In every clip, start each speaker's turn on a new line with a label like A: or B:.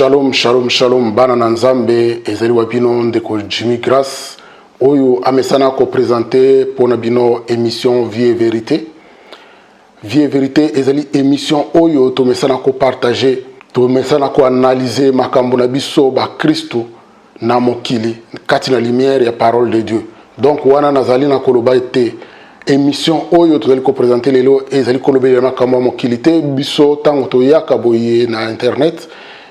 A: Shalom, shalom, shalom, bana na nzambe, ezali wabino ndeko Jimmy Grace, oyo amesana ko présenter pour na bino émission Vie et Vérité. Vie et Vérité, ezali émission oyo to mesana ko partager, to mesana ko analyser makambo na biso ba Kristo na mokili, kati na lumière ya parole de Dieu. Donc wana nazali na koloba ete émission oyo tozali ko présenter lelo ezali kolobela makambo mokili te biso tango to yaka boye na internet.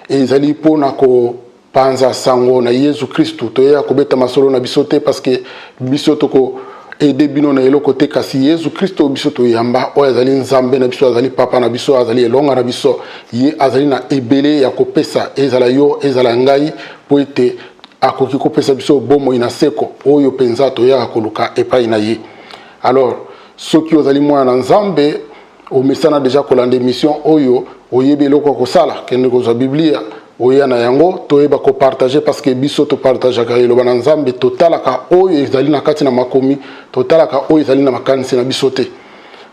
A: Ezali pona ko panza sango na Yesu Kristo to ya ko beta masolo na bisote parce que bisoto ko aider bino na eloko te kasi Yesu Kristo bisoto yamba o ezali nzambe na biso azali papa na biso azali elonga na biso ye azali na ebele ya kopesa ezala yo ezala ngai po ete akoki kopesa biso bomo ina seko oyo penza to ya koluka epai na ye. Alors soki ozali mwana na nzambe o mesana déjà kolanda émission oyo oyebe eloko kosala kende kozwa biblia oya na yango toyeba ko partager parce que biso to partager ka eloba na nzambe totalaka oyo ezali na kati na makomi totalaka oyo ezali na makanisi na biso te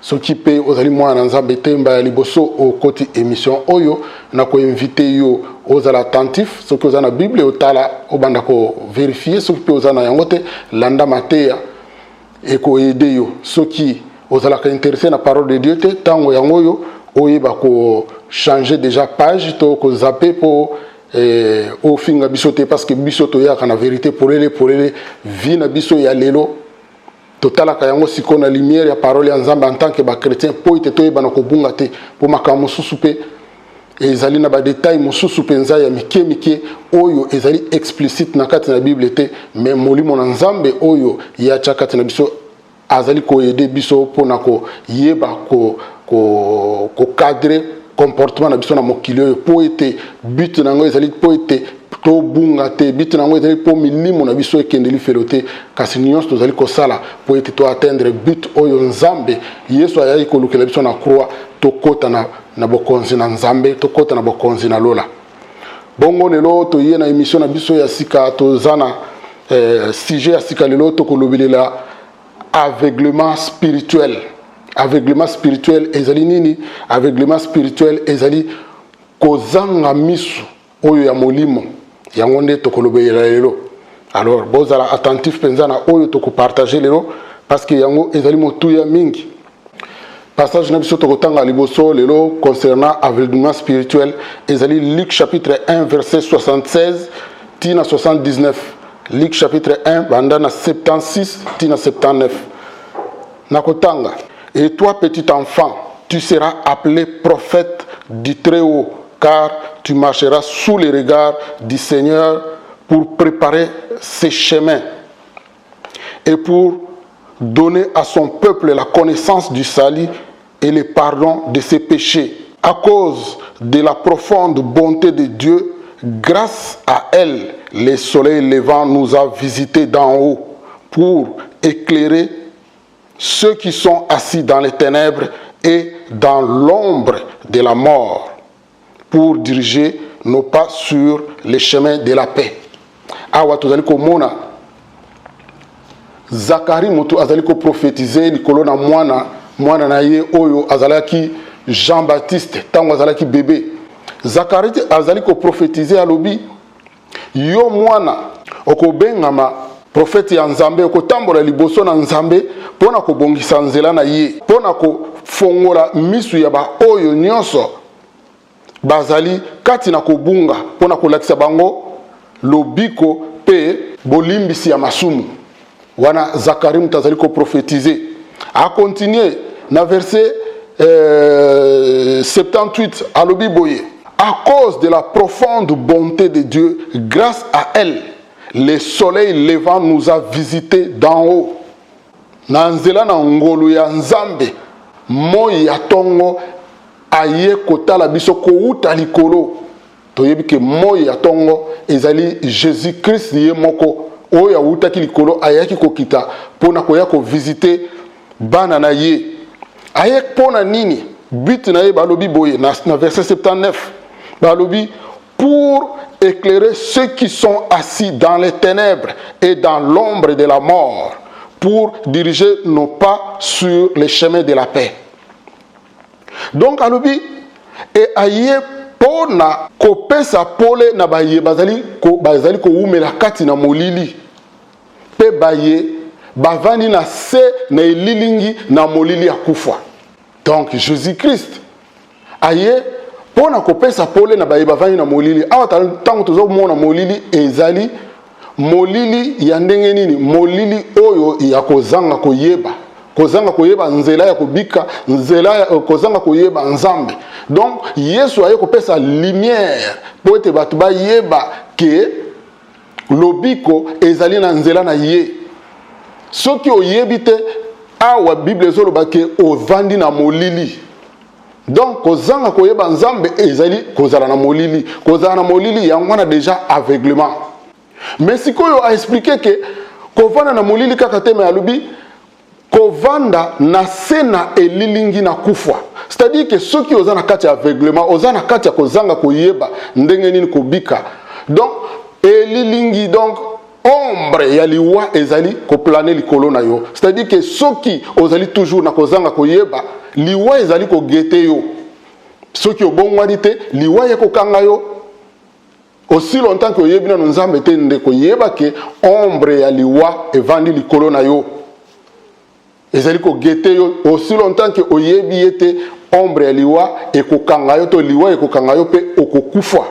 A: soki pe ozali mwana na nzambe temba ya liboso o koti émission oyo na ko inviter yo ozala attentif soki ozana na bible otala obanda ko vérifier soki pe ozana yango te landa mateya e ko aider yo soki ozala ka intéressé na parole de Dieu te tango yango yo oyeba ko changer déjà page to ko zapper pour au finga bisote parce que bisoto ya kana vérité pour les vie na biso ya lelo totala ka yango siko na lumière ya parole ya nzambe en tant que ba chrétien po ite to yeba na ko bunga te po makambo susupe ezali na ba détail mususu penza ya mike oyo ezali explicite na kati na bible te mais molimo na nzambe oyo ya chakati na biso azali ko aider biso po na ko yeba ko cadrer comportement na biso na mokili oyo po ete but nango ezali po ete to bunga te but nango ezali po milimo na biso ekendeli felo te kasi nyonso tozali kosala po ete to atteindre but oyo nzambe yesu ayaki kolukela biso na croix tokota na bokonzi na nzambe tokota na bokonzi na lola bongo lelo toye na émission na biso ya sika tozana sujet ya sika lelo tokolobelela aveuglement spirituel. Aveuglement spirituel ezali nini? Aveuglement spirituel ezali kozanga misu oyo ya molimo yango nde tokolobela lelo. Alors bozala attentif penza na oyo toko partager lelo parce que yango ezali motuya mingi. Passage na biso tokotanga liboso lelo concernant aveuglement spirituel ezali Luc chapitre 1 verset 76 tina 79. Luc chapitre 1 banda na 76 tina 79. Nakotanga. Et toi, petit enfant, tu seras appelé prophète du Très-Haut, car tu marcheras sous les regards du Seigneur pour préparer ses chemins et pour donner à son peuple la connaissance du salut et le pardon de ses péchés. À cause de la profonde bonté de Dieu, grâce à elle, le soleil levant nous a visités d'en haut pour éclairer ceux qui sont assis dans les ténèbres et dans l'ombre de la mort, pour diriger nos pas sur les chemins de la paix. Awa tozali komona Zacharie moto azali ko prophétiser likolo na mwana na ye oyo azalaki Jean-Baptiste tango azalaki bébé. Zacharie azali ko prophétiser alobi yo mwana okobengama prophète ya nzambe okotambola liboso na nzambe pona ko bongisa nzela na ye pona ko fongola misu ya ba oyo nyonso bazali kati na kobunga pona ko lakisa bango lobiko pe bolimbisi ya masumu wana Zacharie mtazali ko prophétiser a continuer na verset 78 alobi boye à cause de la profonde bonté de Dieu grâce à elle le soleil levant nous a visités d'en haut. Nanzela na ngolu ya nzambe moi ya tongo aye kotala biso ko uta likolo toyebi ke moi ya tongo ezali Jésus Christ ye moko oyo ya uta ki likolo ayaki kokita pona koya ko visiter bana na ye aye pona nini but na ye balobi boye na verset 79 balobi pour éclairer ceux qui sont assis dans les ténèbres et dans l'ombre de la mort, pour diriger nos pas sur les chemins de la paix. Donc, alobi, et aye pona kopesa pole na baye bazali ko umela kati na molili pe baye bavandi na se na elilingi na molili ya kufa. Donc Jésus Christ aye pona kopesa pole na baye bavandi na molili. Awa tango tozo mona molili ezali molili ya ndenge nini? Molili oyo ya kozanga koyeba nzela ya kobika, nzela ya kozanga koyeba nzambe. Donc Yesu aye kopesa lumière po ete bato bayeba ke lobiko ezali na nzela na ye. Soki oyebi te awa Bible ezoloba ke ovandi na molili. Donc kozanga koyeba nzambe ezali kozala na molili. Kozala na molili yango na déjà aveuglement. Mais sikoyo a expliqué que kovanda na molili kaka te me alubi kovanda na sena elilingi na kufa. C'est-à-dire que ceux qui osana kati aveuglement, osana kati kozanga koyeba ndenge nini kobika. Donc elilingi donc ombre ya liwa ezali ko planer likolo na yo. C'est-à-dire que ceux qui osali toujours na kozanga koyeba liwa ezali ko gete yo. Ceux qui obongwadi te liwa ya ko kanga yo. Aussi longtemps que oyebi na nzambe te ndeko yeba ke ombre ya liwa evandi likolo na yo. Ezali ko gete yo aussi longtemps que oyebi yete ombre ya liwa ekokanga yo to liwa ekokanga yo pe okokufa.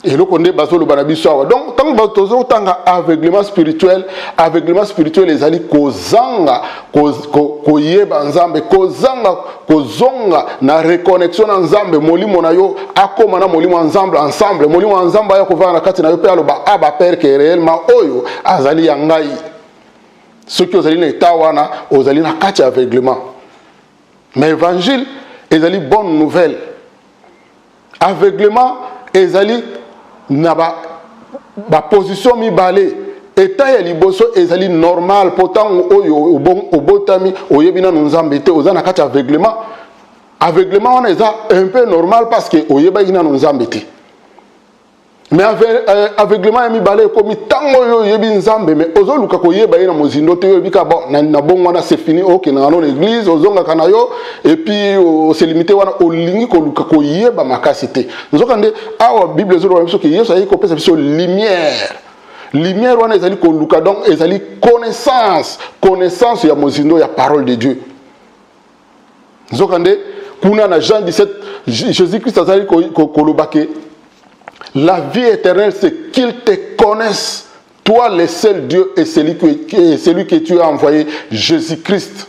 A: Eloko nde bazolo bana biso awa. Donc tant que tozo tanga aveuglement spirituel ezali kozanga koyeba nzambe, kozonga na reconnexion na nzambe, molimo na yo akoma na molimo ensemble molimo nzambe ya kovana na kati na yo pe aloba aba père que réellement oyo azali ya ngai. Soki ozali na état wana ozali na kati aveuglement. Mais évangile ezali bonne nouvelle. Aveuglement ezali na ba position mibale. État ya liboso ezali normal pourtant oyo obotami oyebina nzambe te oza na kati aveuglement. Aveuglement wana eza un peu normal parce que oyeba ina nzambe te. Mais aveuglement ya mibale komi tango yo yebi nzambe mais ozoluka koyeba ina mozindo te yebika bon na bongo wana c'est fini OK na non l'église ozonga kana yo et puis se limiter wana olingi koluka koyeba makasi te. Nzokande awa Bible zolo biso ke Yesu ayi kopesa biso lumière wana ezali koluka donc ezali connaissance ya mozindo ya parole de Dieu. Nzokande kuna na Jean 17 Jésus Christ azali kolobake la vie éternelle, c'est qu'ils te connaissent, toi le seul Dieu et celui que tu as envoyé, Jésus-Christ.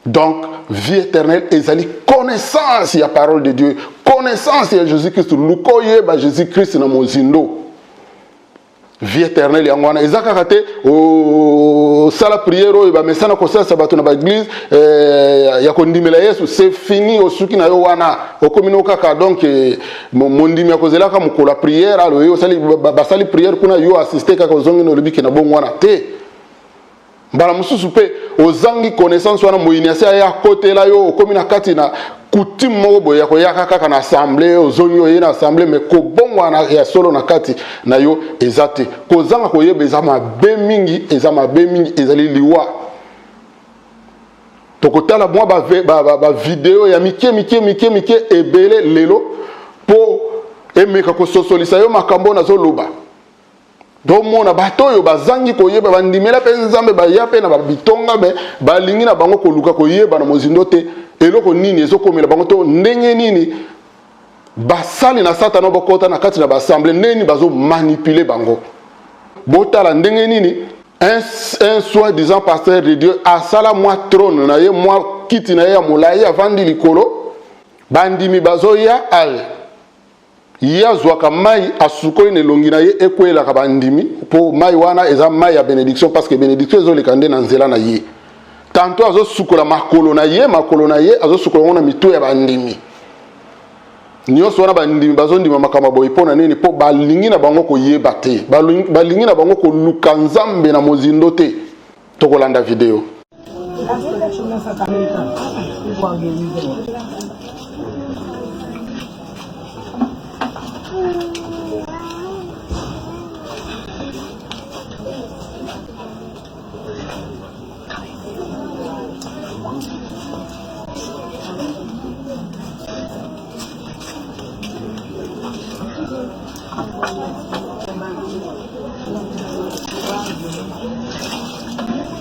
A: Donc, vie éternelle, ezali connaissance, il y a parole de Dieu, connaissance, il y a Jésus-Christ. Lukoye, ba Jésus-Christ na mozindo. Vie éternelle, yangwana. Ezaka kate, au sala prière, ba mesana kosa sabato na ba église, ya kondimela Yesu, c'est fini au suki na yo wana. Au komino kaka donc mondimi ya kozela ka mukola prière, alo yo sali basali prière kuna yo assister kaka ozongi no libiki na bongo wana te. Mbala mususu pe ozangi connaissance wana moiniasi ya kote la yo komina kati na coutume moko boye ya koyaka kaka na assemblée ozongi yo na assemblée mais ko bongo wana ya solo na kati na yo ezate kozanga koyeba ezama be mingi ezali liwa tokotala mwa ba vidéo ya mike ebele lelo po emeka ko sosolisa yo makambo na zoloba. Donc mona bato yo bazangi koyeba bandimela pe nzambe baya pe na babitonga be balingi na bango koluka koyeba na mozindo te eloko nini ezokomela bango to ndenge nini basali na satana bokota na kati na bassemblée neni bazo manipuler bango botala ndenge nini un soi-disant pasteur de Dieu asala moi trône na ye moi kiti na ye ya molai avandi likolo bandimi bazo ya al ya zwaka mai asukoi ne longi na ye ekwela ka bandimi po mai wana eza mai ya bénédiction parce que bénédiction ezo lekande na nzela na ye tanto azo sukola makolo na ye azo sukola na mitu ya bandimi nyonso wana bandimi bazo ndima makama boy pona nini po balingi na bango koyeba te balingi na bango koluka nzambe na mozindo te tokolanda video.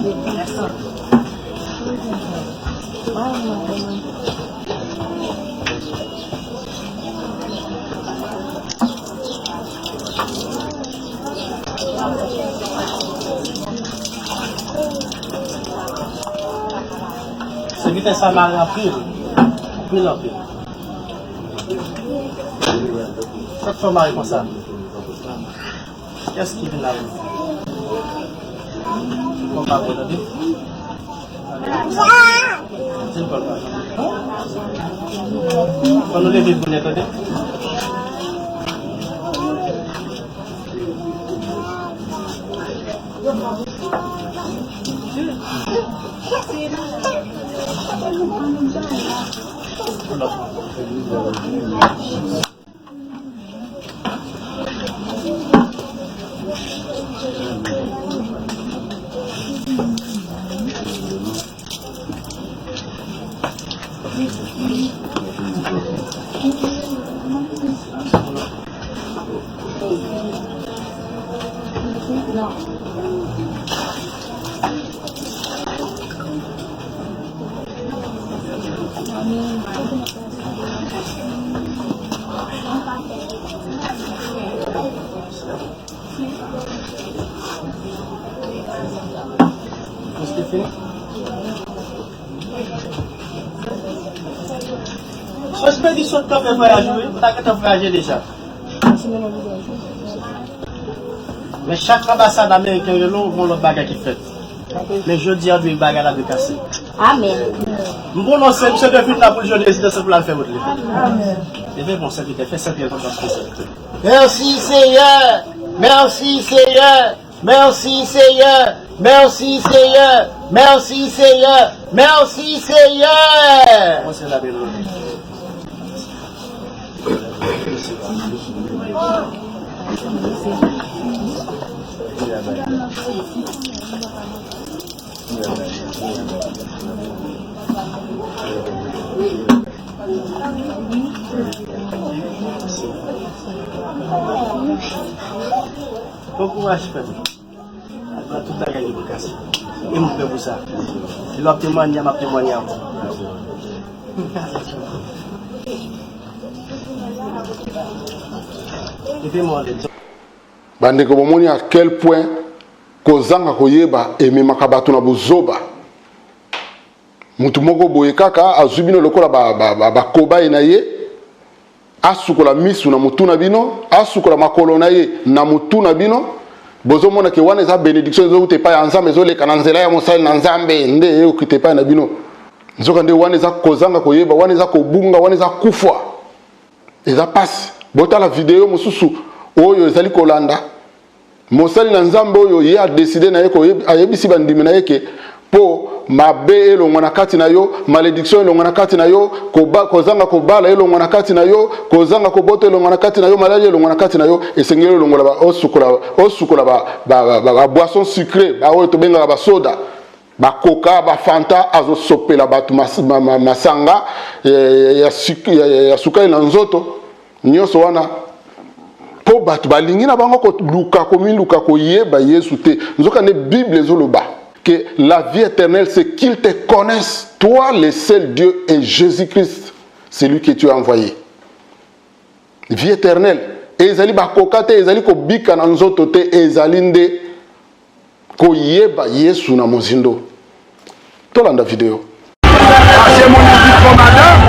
B: C'est que ça m'a rappelé. Pile en pile. Chaque fois, Marie, comme ça. Qu'est-ce qui vient là? On va regarder. C'est une bonne page. On nous lève pour les donner. C'est fini. Expédition de temps de voyage, oui, tu as voyagé déjà. Mais chaque ambassade américaine, ils ont l'autre bagage qui fait. Mais je dis à lui, le bagage là de casser.
C: Amen.
B: Bon, non, c'est depuis là pour le jeune résident, c'est pour la faire votre livre. Et bien, bon, ça fait 7 ans que je
D: Merci Seigneur, merci Seigneur, merci Seigneur, merci Seigneur, merci Seigneur, merci Seigneur.
B: Moi, c'est la belle. Bon courage, frère. Tout la gagne de casser. Et mon frère pour ça. Il va témoigner, m'a témoigné. Et puis moi,
A: bandeko bomoni à quel point kozanga koyeba ememaka bato na bozoba mutu moko boye kaka azwi bino lokola bakobaye na ye asukola misu na mutu na bino asukola makolo na ye na mutu na bino bozomona ke wana eza bénédiction ezouta epai ya nzambe ezoleka na nzela ya mosali na nzambe nde eyokita epai na bino nzoka nde wana eza kozanga koyeba wana eza kobunga wana eza kufa eza pasi botala video mosusu oyo ezali kolanda mosali na nzambe oyo ye a décidé na ye ko ayebisi bandimi na ye ke po mabe elongo na kati na yo malédiction elongo na kati na yo kozanga kobala elongo na kati na yo kozanga koboto elongo na kati na yo maladi elongo na kati na yo esengeli elongo la osukola ba boisson sucrée ba oyo tobengaka ba soda ba coca ba fanta azosopela batu masanga ya sukali na nzoto nyonso wana po batu balingi na bango koluka komiluka koyeba Yesu te nzoka ne Bible ezoloba que la vie éternelle c'est qu'ils te connaissent toi le seul Dieu et Jésus-Christ celui que tu as envoyé vie éternelle ezali bakoka te ezali kobika na nzoto te ezali nde koyeba Yesu na mozindo tolanda video
E: c'est mon petit commandant.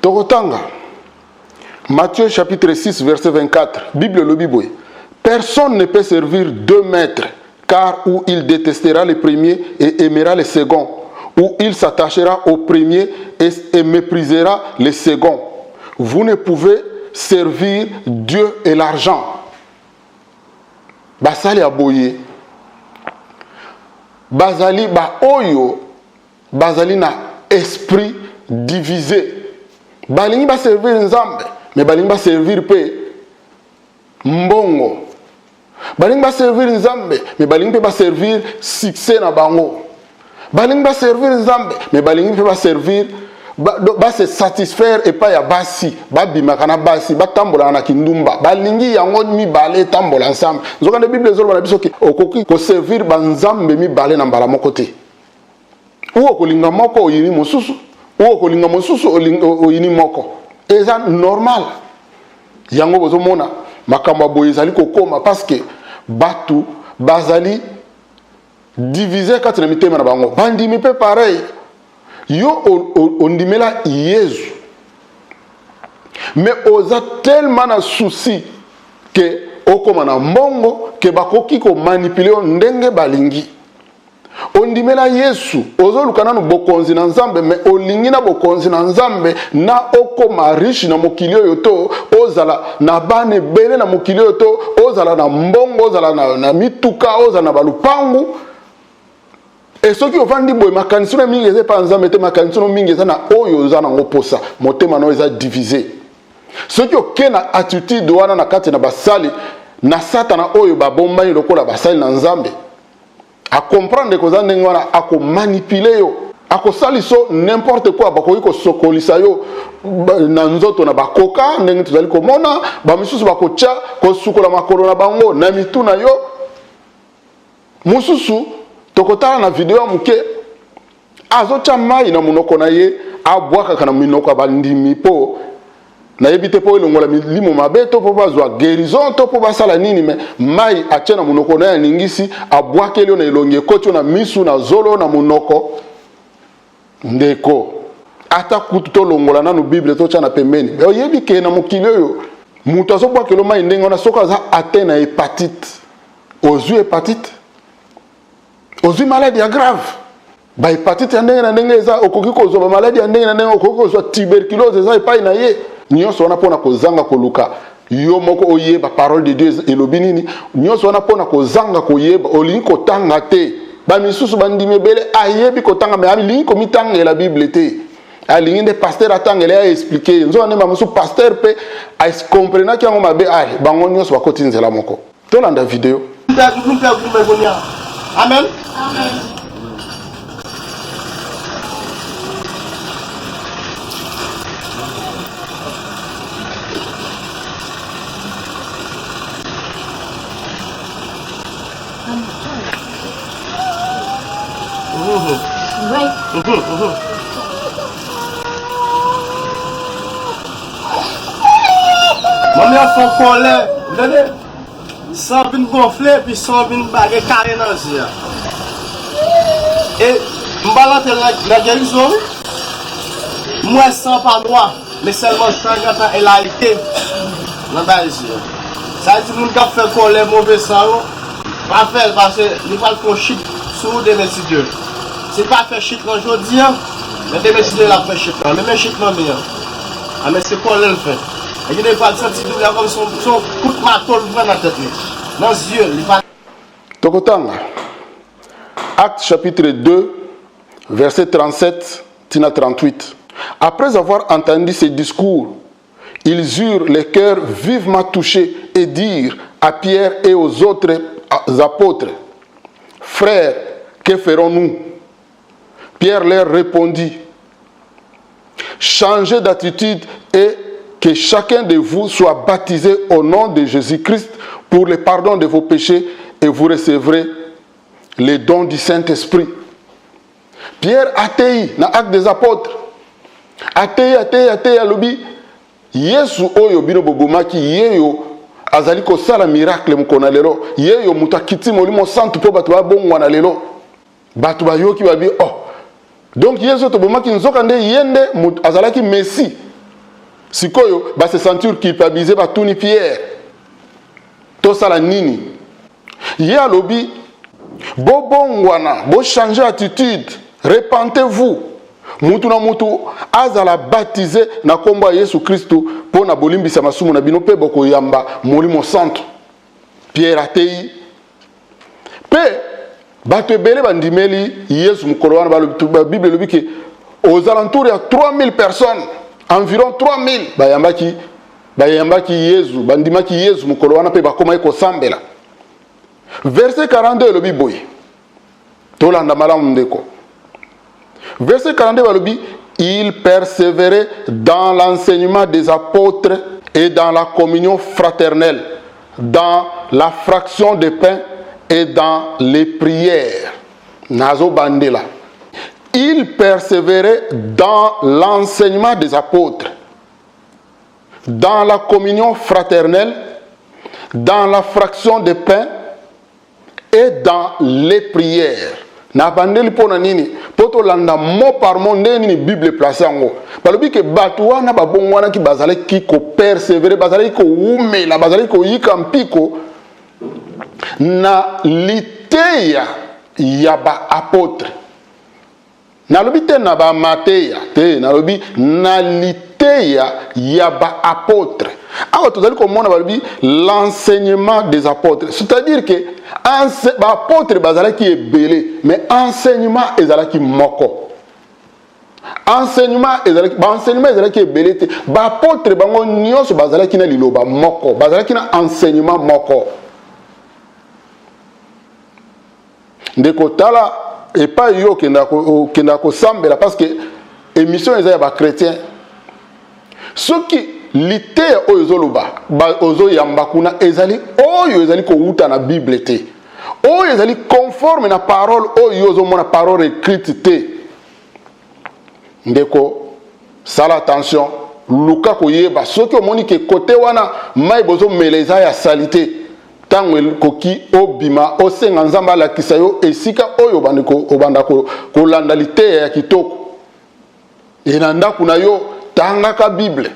A: Tokotanga. Matthieu chapitre 6 verset 24. Bible le Bible. Personne ne peut servir deux maîtres, car ou il détestera le premier et aimera le second, ou il s'attachera au premier et méprisera le second. Vous ne pouvez servir Dieu et l'argent. Basali aboye. Bazali ba oyo. Bazali na esprit divisé. Balingi ba servir Nzambe, mais balingi ba servir pe mbongo. Balingi ba servir Nzambe, mais balingi ba servir succès na bango. Balingi ba servir Nzambe, mais balingi ba servir ba se satisfaire et pas ya basi, ba bimaka na basi, ba tambola na kindumba. Balingi yango mi balé tambola ensemble. Nzoka de Bible ezolo na biso ki okoki ko servir ba Nzambe mi balé na mbala moko te. Ou kolinga moko oyini mosusu, ou kolinga mosusu oyini moko. Eza normal. Yango bozomona makambo boye ezali kokoma parce que batu bazali divisé kati na mitema na bango. Bandimi pe pareil. Yo ondimela Yesu. Mais oza tellement na souci que okoma na mbongo que bakoki ko manipuler ndenge balingi. Ondimela Yesu, ozoluka nanu bokonzi na Nzambe, mais olingi na bokonzi na Nzambe na okoma riche na mokili oyo to, ozala na bane bele na mokili oyo to, ozala na mbongo, ozala na mituka, ozala na balupangu. Et ceux qui ont vendu boy makanisi na mingi eze pa Nzambe te makanisi na mingi eza na oyo ozana ngoposa, motema no eza divisé. Ceux qui ont kena attitude wana na kati na basali na satana oyo babomba ni lokola basali na Nzambe. À comprendre que vous avez à manipuler yo, à saliso n'importe quoi, bako yiko sokolisa yo na nzoto na bakoka, ndenge tuzali komona, ba misusu bakocha ko sukola makolo na bango na mituna yo. Mususu tokotala na video muke azocha mai na munoko na ye abwaka kana minoko bandimi po na yebite po elongola milimo mabeto po bazwa guérison to po basala nini me mai achena munoko na ya ningisi abwakeli na elonge kocho na misu na zolo na munoko ndeko ata kutu to longola na no Bible to cha na pembeni o yebi ke na mokili oyo mutu azobwakelo mai ndenge na soka za atena hépatite ozu hépatite ozu maladie grave ba hépatite ndenge na ndenge za okoki ko zo maladie ndenge na ndenge okoki ko zo tuberculose za epai na ye nyonso wana pona kozanga koluka yo moko oyeba parole de Dieu elobi nini nyonso wana pona kozanga koyeba olingi kotanga te ba misusu bandimi bele ayebi kotanga me alingi komitanga la Bible te alingi de pasteur atangela a expliquer nzo ane mamusu pasteur pe a comprendre ki yango mabe ai bango nyonso bakoti nzela moko to landa video
D: Amen.
B: Mon mère fait colère, vous voyez, sans vin gonfler, puis sans vin baguer carré dans le yeux. Et, je vais la guérison, moi sans pas moi, mais seulement 50 ans et la été dans le yeux. Ça veut dire que nous avons fait colère, mauvais sang, pas faire parce que nous ne pouvons pas shit sur des messieurs. C'est pas faire shit aujourd'hui, mais des messieurs la fait shit, mais même shit non meilleur. Ah, mais c'est colère le fait. Et il n'y a pas de senti comme son coup de marteau dans la tête. Dans les yeux, il va.
A: Tokotanga. Acte chapitre 2, verset 37, tina 38. Après avoir entendu ces discours, ils eurent les cœurs vivement touchés et dirent à Pierre et aux autres apôtres, « Frères, que ferons-nous » Pierre leur répondit, « Changez d'attitude et que chacun de vous soit baptisé au nom de Jésus-Christ pour le pardon de vos péchés et vous recevrez les dons du Saint-Esprit. » Pierre atei na acte des apôtres. Atei alobi. Yesu oyo bino bobomaki yeyo azali ko sala miracle mukona lelo. Yeyo muta kiti molimo santu po batu ba bongwana lelo. Batu ba yoki babi oh. Donc Yesu to bomaki nzoka nde yende azalaki Messi. sikoyo ba se sentir culpabilisé ba tuni Pierre to sala nini ye alobi bobongwana bo changer attitude repentez-vous mutu na mutu azala baptisé na kombo ya Yesu Kristo po na bolimbisa masumu na bino pe boko yamba molimo santo Pierre atei pe bato ebele bandimeli Yesu mukolo wana ba Bible lobi ke aux alentours ya 3000 personnes environ 3000 bayambaki Yesu bandimaki Yesu mukolo wana pe bakoma ko sambela. Verset 42 lobi boye tolanda malamu ndeko. Verset 42 balobi il persévérait dans l'enseignement des apôtres et dans la communion fraternelle, dans la fraction de pain et dans les prières. Nazo bandela. Il persévérait dans l'enseignement des apôtres, dans la communion fraternelle, dans la fraction de pain et dans les prières. Na bandeli pona nini poto landa mot par mot nini Bible place yango balobi ke batu wana babongwana ki bazale ki ko persévérer bazale ko umela bazale ko yika mpiko na liteya ya ba apôtre na lobi te na ba mateya te na lobi na liteya ya ba apôtre. Alors, tout à l'heure, l'enseignement des apôtres. C'est-à-dire que l'apôtre qui est belé, mais enseignement est qui moko. Enseignement est qui est belé. L'apôtre qui est liloba moko. Qui est enseignement moko. De kotala et pas yo qui n'a ko sambela parce que émission est ba chrétien. Ceux qui lité oyo zoloba ba ozo yamba kuna ezali oyo ezali ko uta na Bible te oyo ezali conforme na parole oyo zo mona parole écrite te ndeko sala attention luka ko yeba soki omoni ke côté wana mai bozo meleza ya salité tango koki obima osenga nzamba la kisayo esika oyo bandiko obanda ko landa lité ya kitoko enanda kuna yo tangaka Bible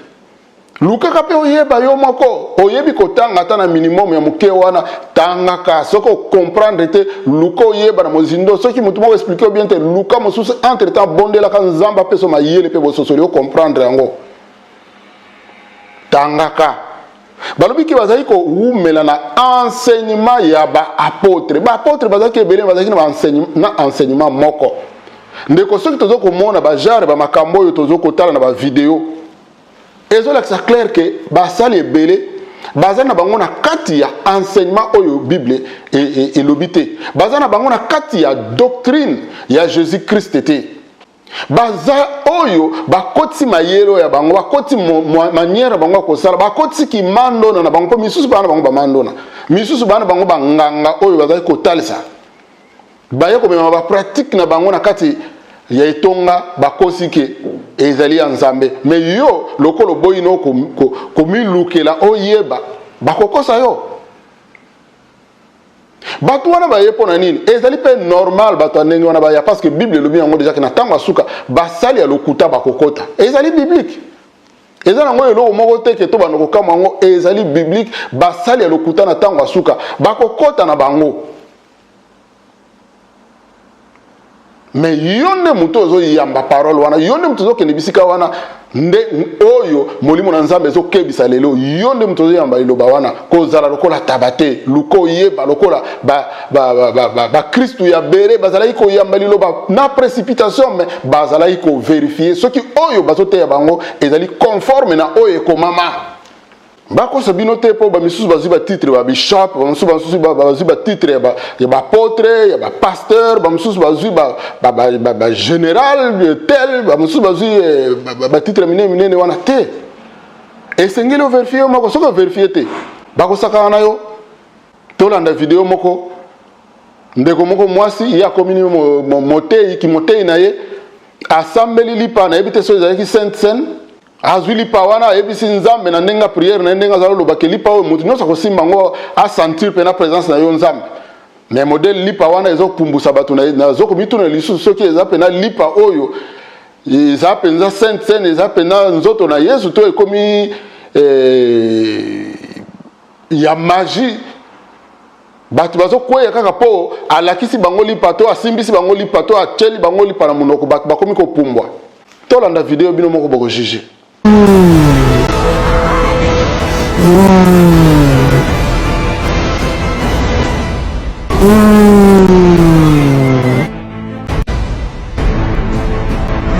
A: Luka pe oyeba yo moko oyebi kotanga ta na minimum ya muke wana tangaka soko comprendre te luka oyeba na mozindo soki mutu mo expliquer bien te luka mosusu entre temps bondela ka nzamba pe so mayele pe bososoli o comprendre yango tangaka balobi ki bazali ko umela na enseignement ya ba apôtre bazali ke belé bazali na enseignement moko ndeko soki tozo ko mona ba genre ba makambo yo tozo ko tala na ba vidéo. Et c'est clair que basali ebele bazana bango na kati ya enseignement oyo Bible et lobité bazana bango na kati ya doctrine ya Jésus Christ te baza oyo bakoti mayelo ya bango bakoti manière bango ko sala bakoti ki mando na bango po misusu bana bango ba mando na misusu bana bango banganga oyo bazali ko talisa baye ko mema ba pratique na bango na kati ya itonga bakosi ke ezali ya nzambe mais yo lokolo boyino komilukela oyeba bakokosa yo batu wana baye pona nini ezali pe normal batu ndenge wana baya parce que Bible lobi yango déjà que na tango asuka basali ya lokuta bakokota ezali biblique ezali ngo eloko moko te ke to banoko kama ngo ezali biblique basali ya lokuta na tango asuka bakokota na bango. Mais yonde muto ozo yamba parole wana yonde muto ozo kenebisika wana nde oyo molimo na nzambe ezo kebisa lelo yonde muto ozo yamba iloba wana kozala lokola tabate luko yeba lokola ba Kristo ya bere bazala iko yamba liloba na précipitation mais bazala iko vérifier ce qui oyo bazote ya bango ezali conforme na oyo ekomama bako sabino te po ba misusu bazi ba titre ba bishop ba misusu bazi ba titre ya ba apôtre ya ba pasteur ba misusu bazi ba général tel ba misusu bazi ba titre minene wana te esengeli vérifier moko soko vérifier te bako saka na yo tolanda vidéo moko ndeko moko mwasi ya komini motei ki motei na ye asambeli lipa na ebite so ezali ki sainte scène azuli pawana ebisi nzambe na ndenga prière na ndenga zalo lobake lipa o mutu nyosa ko simba ngo a sentir pe na présence na yo nzambe mais modèle lipa wana ezo pumbusa batu na zo ko mituna lisusu soki eza pe na lipa oyo eza penza sainte sainte eza penza nzoto na Yesu to ekomi ya magie bato bazokweya kaka po alakisi bango lipa to asimbisi bango lipa to atieli bango lipa na monoko bato bakomi kopumbwa tolanda video bino moko bokojuge.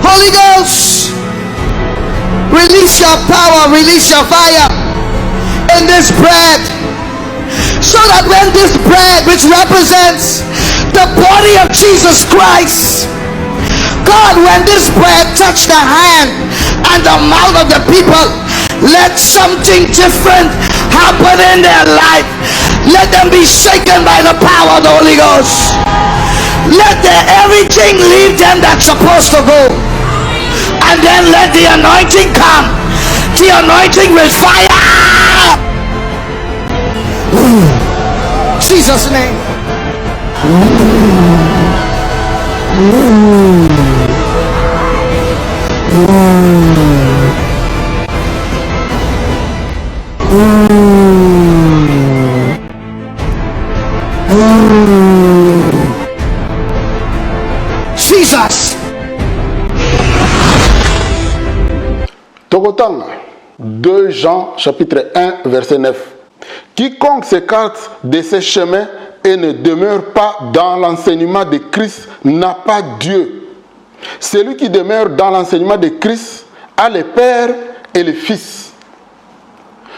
D: Holy Ghost, release your power, release your fire in this bread, so that when this bread, which represents the body of Jesus Christ, God, when this bread touch the hand and the mouth of the people, let something different happen in their life. Let them be shaken by the power of the Holy Ghost. Let everything leave them that's supposed to go. And then let the anointing come. The anointing with fire. Jesus' name. Jesus.
A: Tokotanga 2 Jean chapitre 1 verset 9. Quiconque s'écarte de ses chemins et ne demeure pas dans l'enseignement de Christ n'a pas Dieu. Celui qui demeure dans l'enseignement de Christ a le Père et le Fils.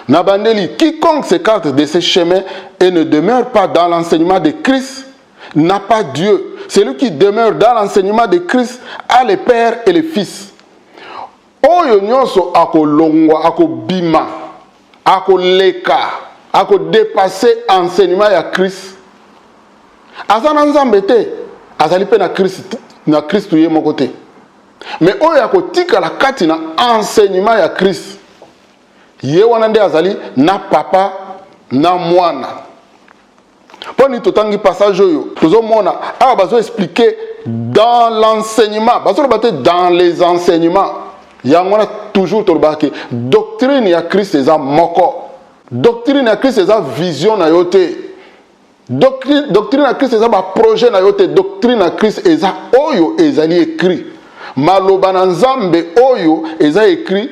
A: Nabandeli, quiconque s'écarte de ses chemins et ne demeure pas dans l'enseignement de Christ n'a pas Dieu. Celui qui demeure dans l'enseignement de Christ a le Père et le Fils. Oyo nyonso akolongwa, akobima, akoleka, akodépasser enseignement ya Christ. Azana nzambe te, azali pe na Christ ye moko te. Mais oyo akotika la kati na enseignement ya Christ. Ye wana nde azali na papa na mwana. Poni totangi passage oyo, tozomona awa bazo expliquer dans l'enseignement, bazo robate dans les enseignements. Yangona toujours tolobaki doctrine ya Christ eza moko. Doctrine ya Christ eza vision na yote. Doctrine ya Christ eza ba projet na yote. Doctrine ya Christ eza oyo ezali écrit. Maloba na nzambe oyo eza écrit.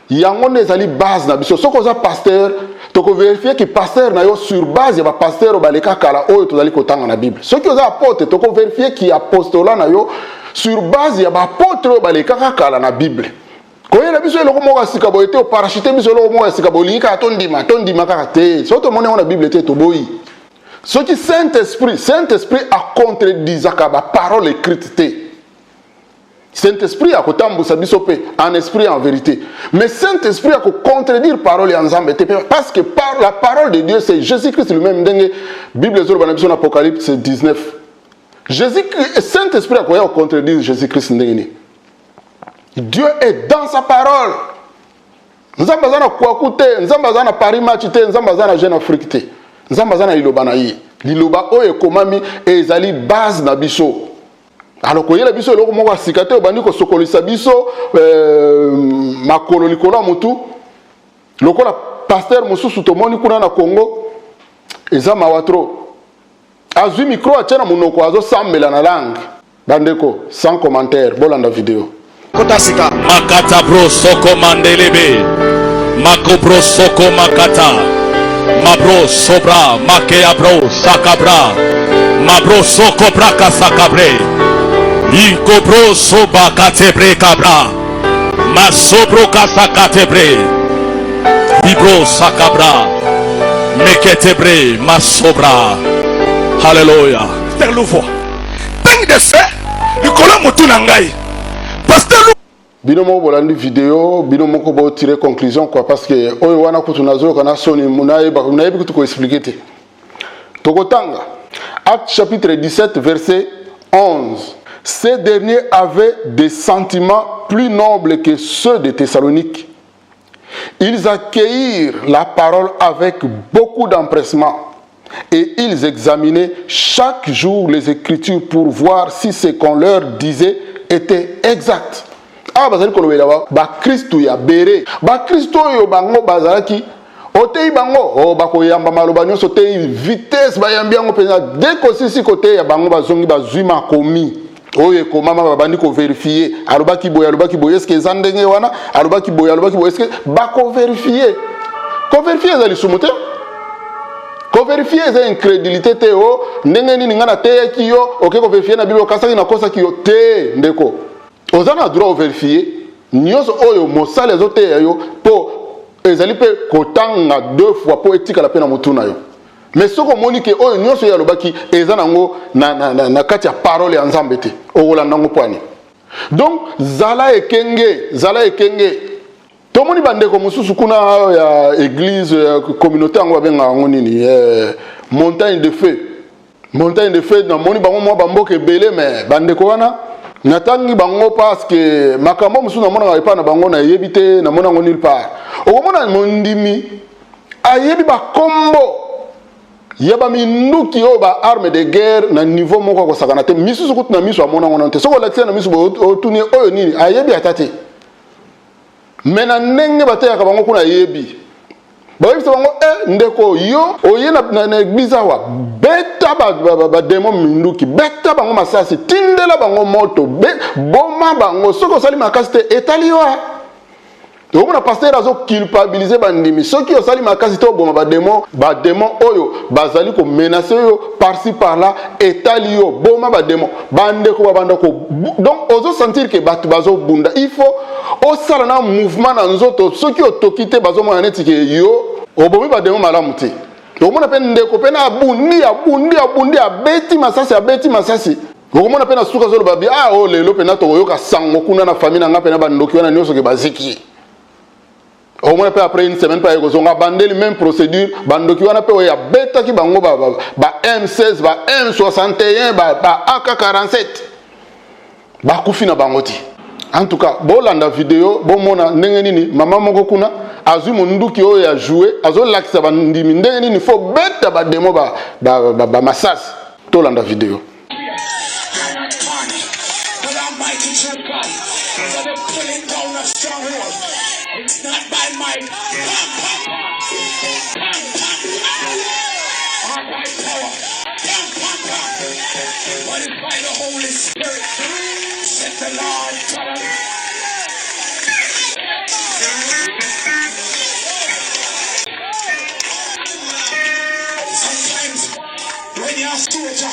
A: Yango ne ezali base na biso. Soko za pasteur, toko vérifier que pasteur na yo sur base ya ba pasteur baleka kala oyo tozali kotanga na Bible. Soki oza apôtre, toko vérifier que apostolat na yo sur base ya ba apôtre baleka kala na Bible. Koyela biso eloko moko sika boyete o parachute biso eloko moko sika bolika tondima kaka te. Soto mone na Bible te to boyi. Soki Saint-Esprit a contredisaka ba parole écrite te. Saint-Esprit a kotambusa biso pe en esprit en vérité. Mais Saint-Esprit a contredire parole en nzambe te parce que par la parole de Dieu c'est Jésus-Christ lui-même ndenge Bible zo bana biso na Apocalypse 19. Saint-Esprit a koya contredire Jésus-Christ ndenge ni. Dieu est dans sa parole. Nzamba zana kwaku te, nzamba zana Paris match te, nzamba zana Jeune Afrique te. Nzamba zana liloba na yi. Liloba oyo komami ezali base na biso. Alors koyela biso eloko moko asikate obandi ko sokolisa biso makolo likolo mutu. Lokola pasteur mususu tomoni kuna na Congo eza mawatro. Azui micro achana munoko azo sambela na langue. Bandeko sans commentaire bolanda vidéo.
D: Kotasika.
C: Makata bro soko mandelebe. Mako bro soko makata. Mabro sobra makea bro sakabra. Mabro soko braka sakabre. Inko bro soba katebre kabra. Masobro kasakatebre. Bibro sakabra. Meketebre masobra. Hallelujah.
E: Pasteur Louvo. Tant de fait, le colon motu nangai. Pasteur Louvo.
A: Bino mo bolandi vidéo, bino moko bo tirer conclusion quoi parce que oyo wana kutu nazo kana soni munaye kutu ko expliquer te. Tokotanga. Acte chapitre 17 verset 11. Ces derniers avaient des sentiments plus nobles que ceux de Thessalonique. Ils accueillirent la parole avec beaucoup d'empressement et ils examinaient chaque jour les Écritures pour voir si ce qu'on leur disait était exact. ah bazali kolobela ba Kristo ya bere ba Kristo yo bango bazalaki otei bango o bakoyamba maloba nyonso te vitesse bayambi yango penza dès que sisi côté ya bango bazongi bazwima komi oye komama babandi ko vérifier alobaki boya est-ce que zandenge wana alobaki boya est-ce que bako vérifier ko vérifier za lisumote ko vérifier za incrédulité te o ndenge nini ngana te ki yo OK ko vérifier na bible kasaki na kosa ki yo te ndeko ozana droit au vérifier nyonso oyo mosale zo te yo po ezali pe kotanga 2 fois po etika la pena mutuna yo mais soko monike oyo nyonso ya lobaki eza nango na kati ya parole ya Nzambe te okolanda ngo pwani donc zala ekenge tomoni bandeko mususu kuna ya église communauté yango babenga yango nini montagne de feu na moni bango mwa bamboka ebele mais bandeko wana natangi bango parce que makambo mususu na mona epa na bango na yebite na mona ngo nulle part okomona mondimi ayebi bakombo yaba minuki o ba arme de guerre na niveau moko ko sakana te misusu kutu na miso amona ngona te soko lakisa na miso otuni oyo nini ayebi atate mena ndenge bateka bango kuna yebi bayebisa bango ndeko yo oye na église wa beta ba démon minuki beta bango masasi tindela bango moto boma bango soko sali makasi te etaliwa donc on a pasteur azo culpabiliser bandimi ceux qui osali makasi to boma ba démon oyo bazali ko menacer yo par-ci par-là etali yo boma ba démon bandeko babandako donc ozo sentir que batu bazo bunda il faut au sala na mouvement na nzoto ceux qui otokite bazo mona neti ke yo obomi ba démon malamu te donc on appelle ndeko pena abundi abeti masasi okomona pena suka zolo babi o lelo pena to yoka sango kuna na famille nga pena bandoki wana nyoso ke baziki au moins après une semaine pas ekozonga bandeli même procédure bandoki wana pe ya beta ki bango ba M16 ba M61 ba AK47 ba kufina bangoti en tout cas bolanda vidéo bomona ndenge nini mama moko kuna azui munduki oyo ya jouer azo lakisa bandimi ndenge nini faut beta ba demo ba masasi to landa vidéo.
F: It's not by might, or by power, but it's by the Holy Spirit, said the Lord God. Sometimes when you're a soldier,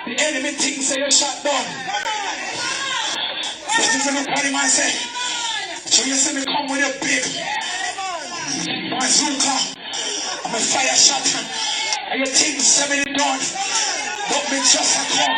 F: the enemy thinks that you're shot down. But if you're not party, man, say, so you see me come with a big bazooka, I'm a fire shot, and you think 70 done, but me just a come.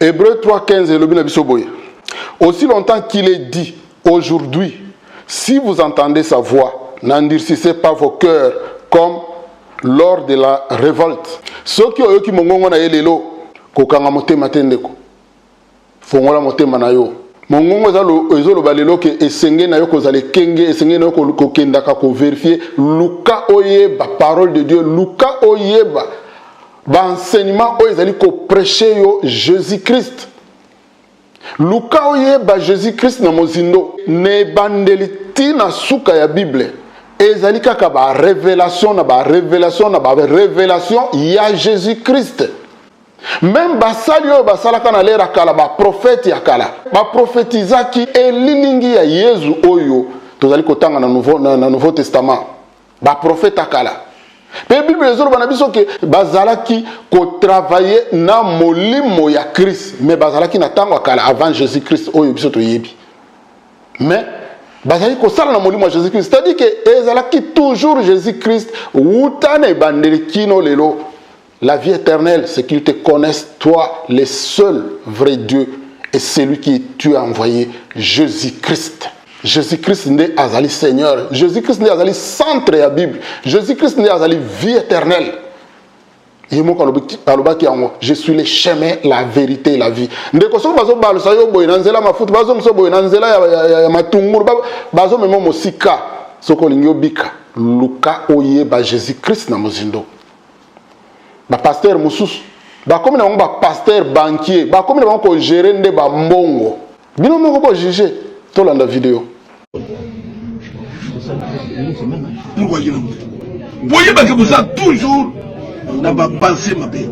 A: Hébreux 3:15 et le Binabisoboye. Aussi longtemps qu'il est dit aujourd'hui, si vous entendez sa voix, n'endurcissez pas vos cœurs comme lors de la révolte. Ceux qui ont eu mongongo na yelelo, kokanga motema tendeko. Fongola motema na yo. Mongongo ezalo balelo ke esenge na yo kozale kenge, esenge na yo kokendaka ko vérifier luka oyeba parole de Dieu, luka oyeba ba enseignement oyo ezali ko prêcher yo Jésus-Christ. Luka oyeba Jésus-Christ na mozindo ne bandeli tina suka ya Bible. ezali kaka ba révélation na ba révélation na ba révélation ya Jésus-Christ. Même basali oyo basalaka na lera kala ba prophète ya kala ba prophétisaki elilingi ya Yesu oyo tozali kotanga na nouveau testament ba prophète akala. Pe Bible ezolo bana biso ke bazalaki ko travailler na molimo ya Christ mais bazalaki na tango akala avant Jésus-Christ oyo biso toyebi. Mais bazali ko sala na molimo ya Jésus-Christ, c'est-à-dire que ezalaki toujours Jésus-Christ utane bandelikino lelo. La vie éternelle, c'est qu'ils te connaissent, toi, le seul vrai Dieu, et celui qui tu as envoyé, Jésus-Christ. Jésus-Christ n'est azali Seigneur. Jésus-Christ n'est azali centre de la Bible. Jésus-Christ n'est azali vie éternelle. Je suis le chemin, la vérité et la vie. Ndeko so bazo balo sayo boy nanzela mafuta bazo mso boy nanzela ya matunguru bazo memo mosika soko lingyo bika luka oye ba Jésus-Christ na mozindo. Ba pasteur mususu ba comme na ba pasteur banquier ba comme na ko gérer nde ba mbongo bino moko ko juger to landa vidéo
E: voyez que vous êtes toujours na ba pensée mabe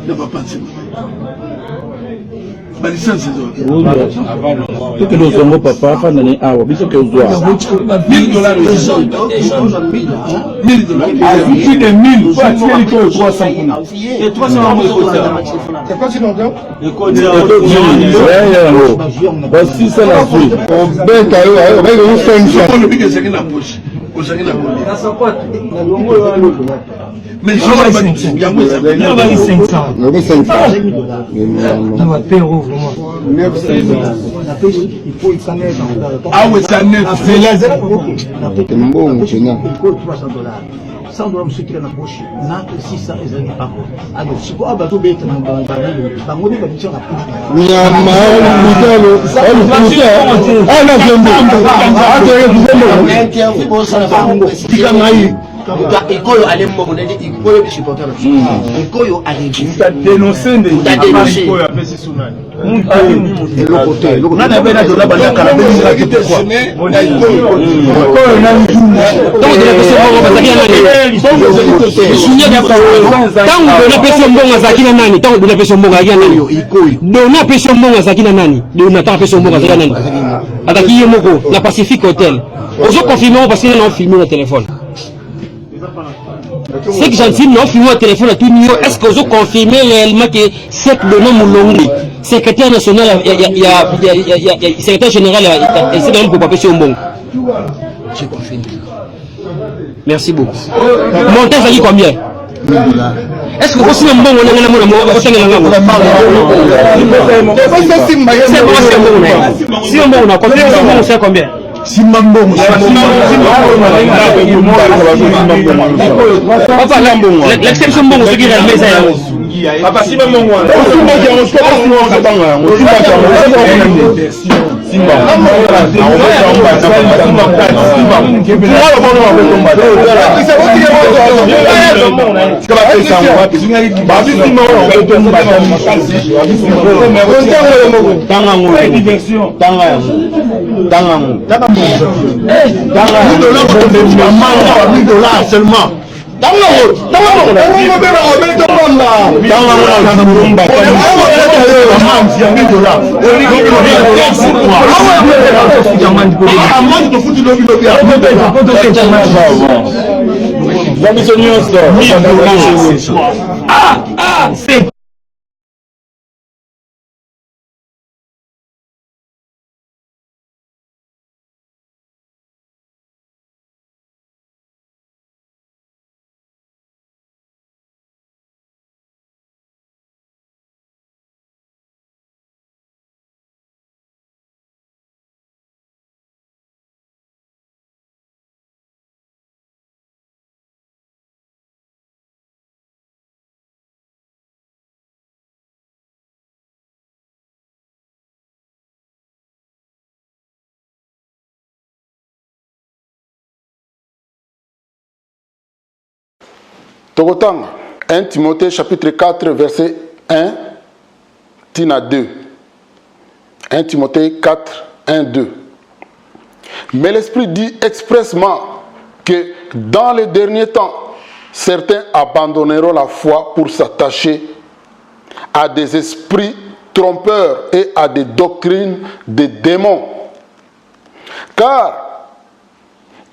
E: na ba pensée ba licence
G: tout que nous sommes papa fa nani awa biso que doit
E: $1000
G: plus de 1000 fois tu que 300
B: Et 300 c'est quoi sinon
G: voici ça la vie on beta yo avec une fonction
E: le biga c'est na poche o c'est na poche mais je vais 500
B: ça va faire vraiment. Il faut y connaître.
E: ah ouais ça neuf
B: c'est laser bon $300 $100 msukira na poche na 600 ezali hapo alors siko abato beta na bangali bangoni babicho na poche
G: nyama mutalo
B: ikoyo ale moko nende ikoyo bishipoka na ikoyo ale
G: ta dénoncer de
B: ikoyo
G: apesi sunani
E: nana bena dola bana kala bena kite quoi na ikoyo
G: na
H: donc de la personne mbongo zakina nani tant de la personne mbongo zakina nani dona personne mbongo zakina nani dona tant personne mbongo zakina nani ataki yemoko na Pacific Hotel ozo confirmer parce que non filmé le téléphone. C'est que j'en filme non filmé au téléphone à tout niveau. Est-ce que vous confirmez réellement que cette donnée Moulongli, secrétaire national, secrétaire général, c'est même pour papier sur un bon. J'ai confirmé. Merci beaucoup. Montage ça dit combien? Est-ce que vous aussi un bon on a si on a combien on sait combien? L'exception bon ce qui est ça papa si même moi
B: $1000 seulement. C'est
A: Togotang, 1 Timothée chapitre 4 verset 1 Tina 2. 1 Timothée 4, 1, 2. Mais l'Esprit dit expressement que dans les derniers temps, certains abandonneront la foi pour s'attacher à des esprits trompeurs et à des doctrines des démons. Car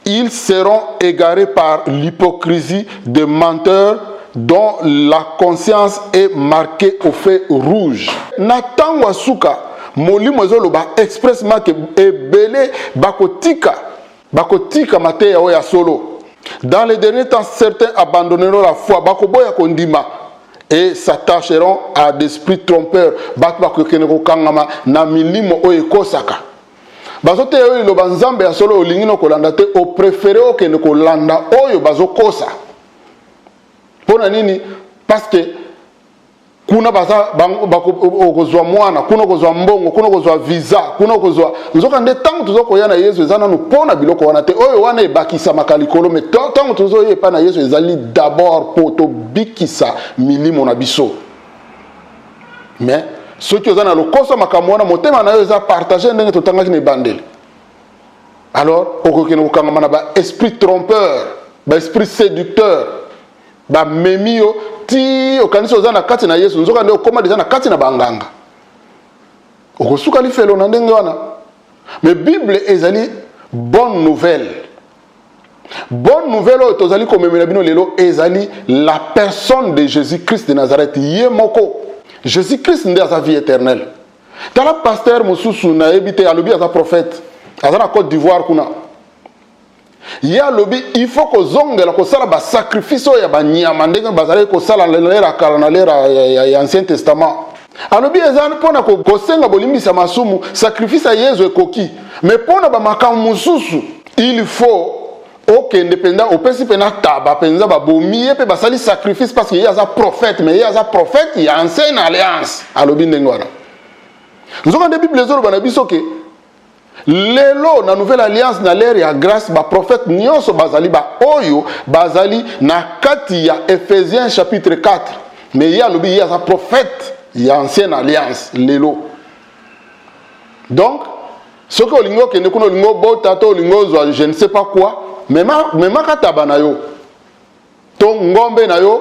A: ils seront égarés par l'hypocrisie de menteurs dont la conscience est marquée au feu rouge. Nathan Wasuka, molimo ezoloba expressement que ebele bakotika mateya oya solo. Dans les derniers temps, certains abandonneront la foi, bakoboya kondima, et s'attacheront à des esprits trompeurs, bakokene kangama na milimo oyo kosaka. Bazote oyo lo banzambe ya solo olingino kolanda te o préféré okene kolanda oyo bazokosa. Pona nini? Parce que kuna baza okozwa mwana, kuna okozwa mbongo, kuna okozwa visa, kuna okozwa nzoka nde tango tuzokoya na Yesu ezana no pona biloko wana te oyo wana ebakisa makalikolo mais tango tuzoye pa na Yesu ezali d'abord poto bikisa milimo na biso. Mais ceux qui ont lokoso makambo wana motema na yo eza partager ndenge totangaki na bandeli. Alors okokene kokangama na ba esprit trompeur, ba esprit séducteur, ba memio ti okanisi oza na kati na Yesu nzoka nde okoma deja na kati na banganga. Okosuka lifelo na ndenge wana. Mais Bible ezali bonne nouvelle. Bonne nouvelle oyo tozali komemela bino lelo ezali la personne de Jésus-Christ de Nazareth ye moko. Jésus-Christ nde aza vie éternelle. Tala pasteur mosusu na ebite alobi aza prophète. Aza na Côte d'Ivoire kuna. Ya lobi il faut que zongela ko sala ba sacrifice ya ba nyama ndenge bazali ko sala lera kala na lera ya Ancien Testament. Alobi ezana pona ko senga bolimbisa masumu sacrifice ya Yesu ekoki. Mais pona ba makamu mususu il faut ok indépendant au principe na taba penza ba bomi pe basali sacrifice parce qu'il y a un prophète mais il y a un prophète il y a ancienne alliance alobi ndengwana. Nzoka de Bible ezolo bana biso ke lelo na nouvelle alliance na l'ère ya grâce ba prophète nyonso bazali ba oyo bazali na kati ya Ephésiens chapitre 4 mais il y a un prophète il y a ancienne alliance lelo. Donc ce que olingo ke ndekuno olingo bota to olingo zo je ne sais pas quoi mais makataba na yo to ngombe na yo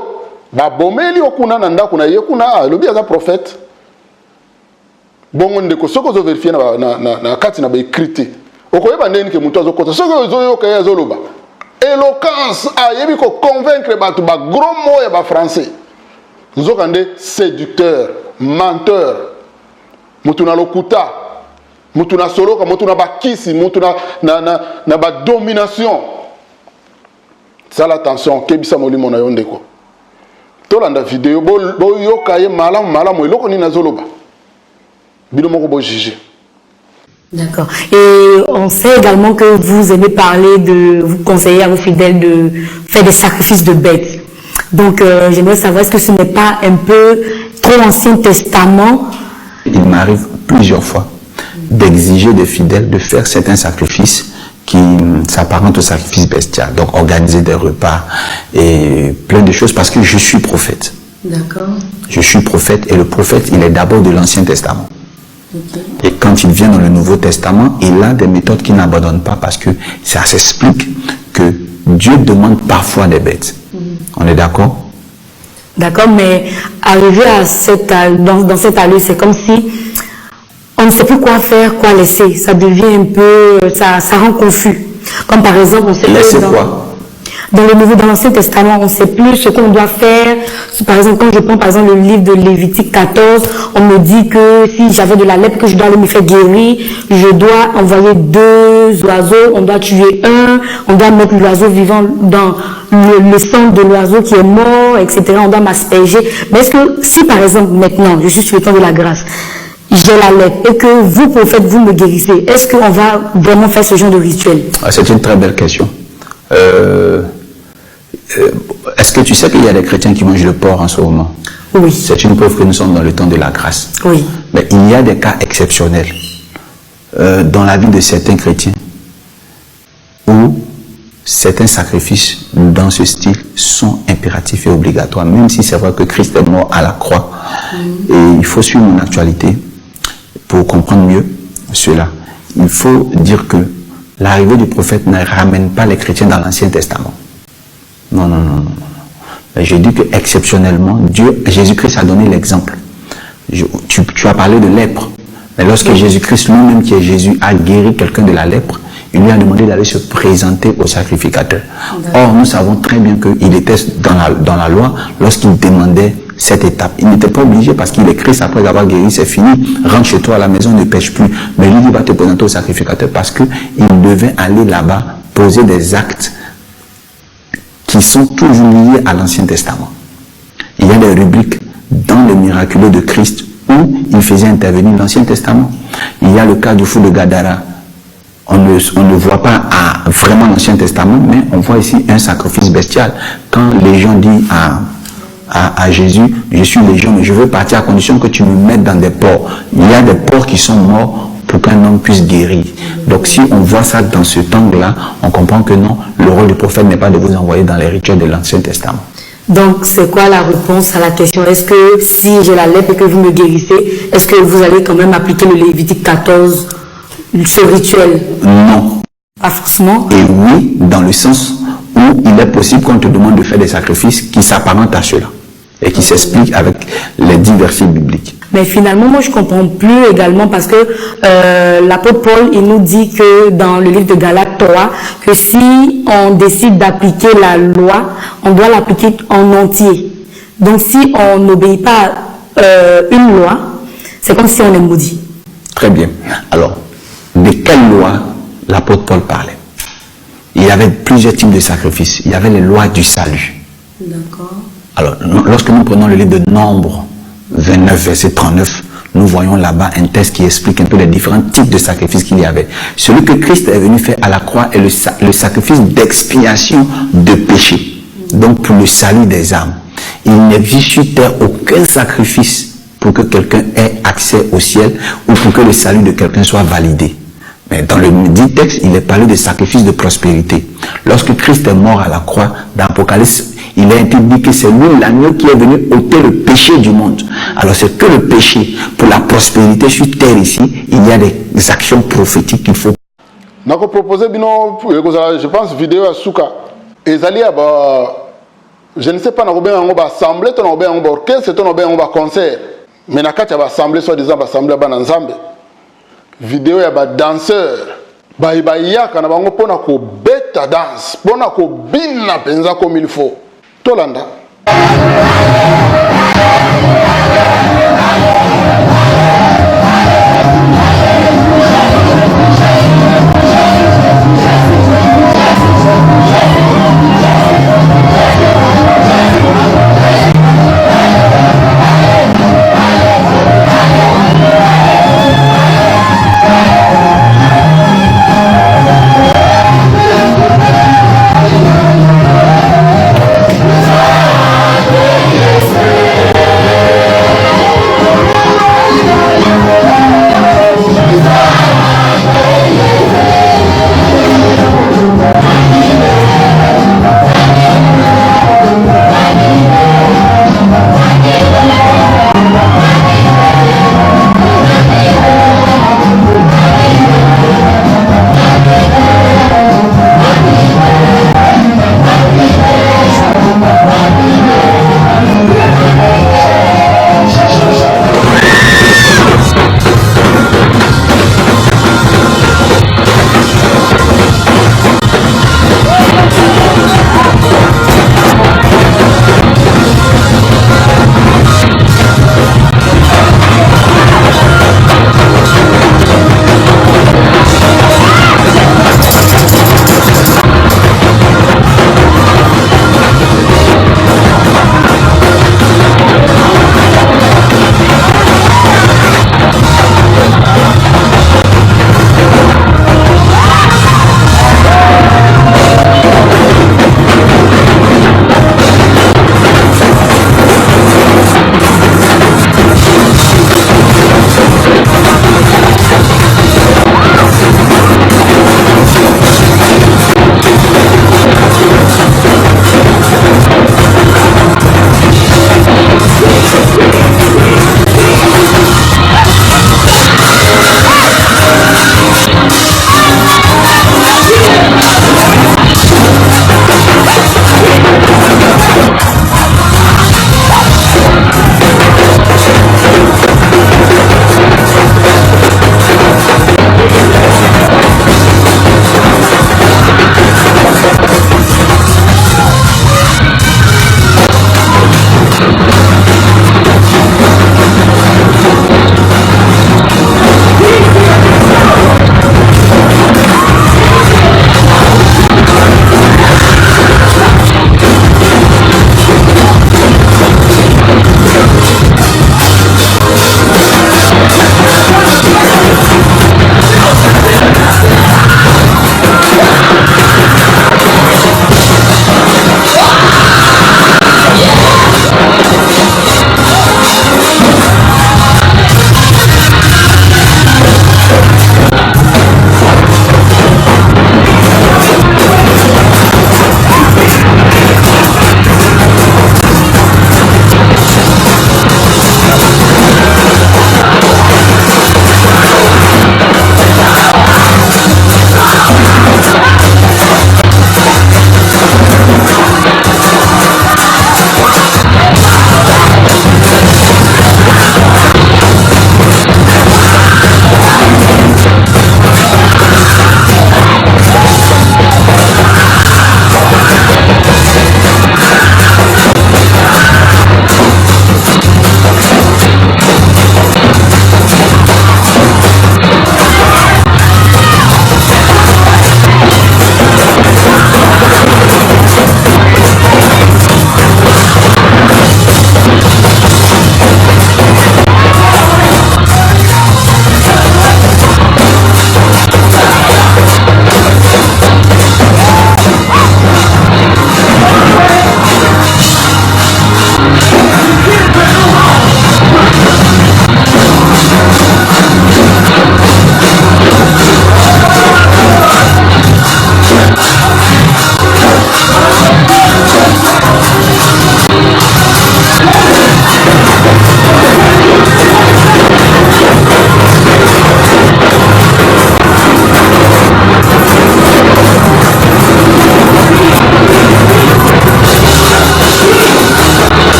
A: ba bomeli okuna na ndako na ye kuna lobi aza prophète. Bongo ndeko soko zo vérifier na kati na ba écrité okoyeba ndeni ke mutu azokota soko zo yo kaya zoloba éloquence ayebi ko convaincre batu ba gros mots ya ba français nzoka nde séducteur menteur mutu na lokuta mutu na soloka mutu na bakisi mutu na ba domination. Ça l'attention kebisa molimo na yo ndeko tolanda vidéo bo yoka ye malamu eloko ni na zoloba.
I: D'accord. Et on sait également que vous aimez parler vous conseillez à vos fidèles de faire des sacrifices de bêtes. Donc, j'aimerais savoir, est-ce que ce n'est pas un peu trop l'Ancien Testament?
J: Il m'arrive plusieurs fois d'exiger des fidèles de faire certains sacrifices qui s'apparentent au sacrifice bestial. Donc, organiser des repas et plein de choses parce que je suis prophète.
I: D'accord.
J: Je suis prophète et le prophète, il est d'abord de l'Ancien Testament. Okay. Et quand il vient dans le Nouveau Testament, il a des méthodes qu'il n'abandonne pas parce que ça s'explique que Dieu demande parfois des bêtes. On est d'accord?
I: D'accord, mais arriver à dans cette allure, c'est comme si on ne sait plus quoi faire, quoi laisser. Ça devient un peu, ça rend confus. Comme par exemple, on sait
J: laisser quoi?
I: Dans l'Ancien Testament, on ne sait plus ce qu'on doit faire. Par exemple, quand je prends par exemple le livre de Lévitique 14, on me dit que si j'avais de la lèpre, que je dois aller me faire guérir, je dois envoyer 2 oiseaux, on doit tuer un, on doit mettre l'oiseau vivant dans le sang de l'oiseau qui est mort, etc. On doit m'asperger. Mais est-ce que si par exemple maintenant, je suis sur le temps de la grâce, j'ai la lèpre et que vous, prophète, vous me guérissez, est-ce qu'on va vraiment faire ce genre de rituel?
J: C'est une très belle question. Est-ce que tu sais qu'il y a des chrétiens qui mangent le porc en ce moment?
I: Oui.
J: C'est une preuve que nous sommes dans le temps de la grâce.
I: Oui.
J: Mais il y a des cas exceptionnels dans la vie de certains chrétiens où certains sacrifices dans ce style sont impératifs et obligatoires, même si c'est vrai que Christ est mort à la croix. Et il faut suivre mon actualité pour comprendre mieux cela. Il faut dire que l'arrivée du prophète ne ramène pas les chrétiens dans l'Ancien Testament. Non, non, non, non. Mais je dis que exceptionnellement, Jésus-Christ a donné l'exemple. Tu as parlé de lèpre. Mais lorsque Jésus-Christ lui-même, qui est Jésus, a guéri quelqu'un de la lèpre, il lui a demandé d'aller se présenter au sacrificateur. Or, nous savons très bien qu'il était dans la loi lorsqu'il demandait cette étape. Il n'était pas obligé parce qu'il est Christ, après avoir guéri, c'est fini. Rentre chez toi à la maison, ne pêche plus. Mais lui dit, va te présenter au sacrificateur parce qu'il devait aller là-bas poser des actes qui sont toujours liés à l'Ancien Testament. Il y a des rubriques dans le miraculeux de Christ où il faisait intervenir l'Ancien Testament. Il y a le cas du fou de Gadara. On ne voit pas vraiment l'Ancien Testament, mais on voit ici un sacrifice bestial. Quand les gens disent à Jésus, je suis légion, mais je veux partir à condition que tu me mettes dans des porcs. Il y a des porcs qui sont morts pour qu'un homme puisse guérir. Donc si on voit ça dans ce angle-là, on comprend que non, le rôle du prophète n'est pas de vous envoyer dans les rituels de l'Ancien Testament.
I: Donc, c'est quoi la réponse à la question? Est-ce que si j'ai la lèpre et que vous me guérissez, est-ce que vous allez quand même appliquer le Lévitique 14, ce rituel?
J: Non.
I: Pas forcément.
J: Et oui, dans le sens où il est possible qu'on te demande de faire des sacrifices qui s'apparentent à cela et qui s'expliquent avec les 10 versets bibliques.
I: Mais finalement, moi, je comprends plus également parce que l'apôtre Paul, il nous dit que dans le livre de Galates 3, que si on décide d'appliquer la loi, on doit l'appliquer en entier. Donc, si on n'obéit pas à une loi, c'est comme si on est maudit.
J: Très bien. Alors, de quelle loi l'apôtre Paul parlait? Il y avait plusieurs types de sacrifices. Il y avait les lois du salut.
I: D'accord.
J: Alors, lorsque nous prenons le livre de Nombre 29, verset 39, nous voyons là-bas un texte qui explique un peu les différents types de sacrifices qu'il y avait. Celui que Christ est venu faire à la croix est le sacrifice d'expiation de péché. Donc, pour le salut des âmes. Il n'existe sur terre aucun sacrifice pour que quelqu'un ait accès au ciel ou pour que le salut de quelqu'un soit validé. Mais dans le dit texte, il est parlé de sacrifice de prospérité. Lorsque Christ est mort à la croix, dans l'Apocalypse, il a été dit que c'est lui l'agneau qui est venu ôter le péché du monde. Alors c'est que le péché, pour la prospérité sur terre ici, il y a des actions prophétiques qu'il faut.
A: Je propose je pense vidéo à Souka. Je ne sais pas, on va assembler, on va orchestre, on va concert. Mais on va assembler, soi-disant, on va assembler à Nzambe. Vidéo ya ba danseur ba yaka na bango pona ko beta dance pona ko bina penza comme il faut tolanda.
F: Yeah.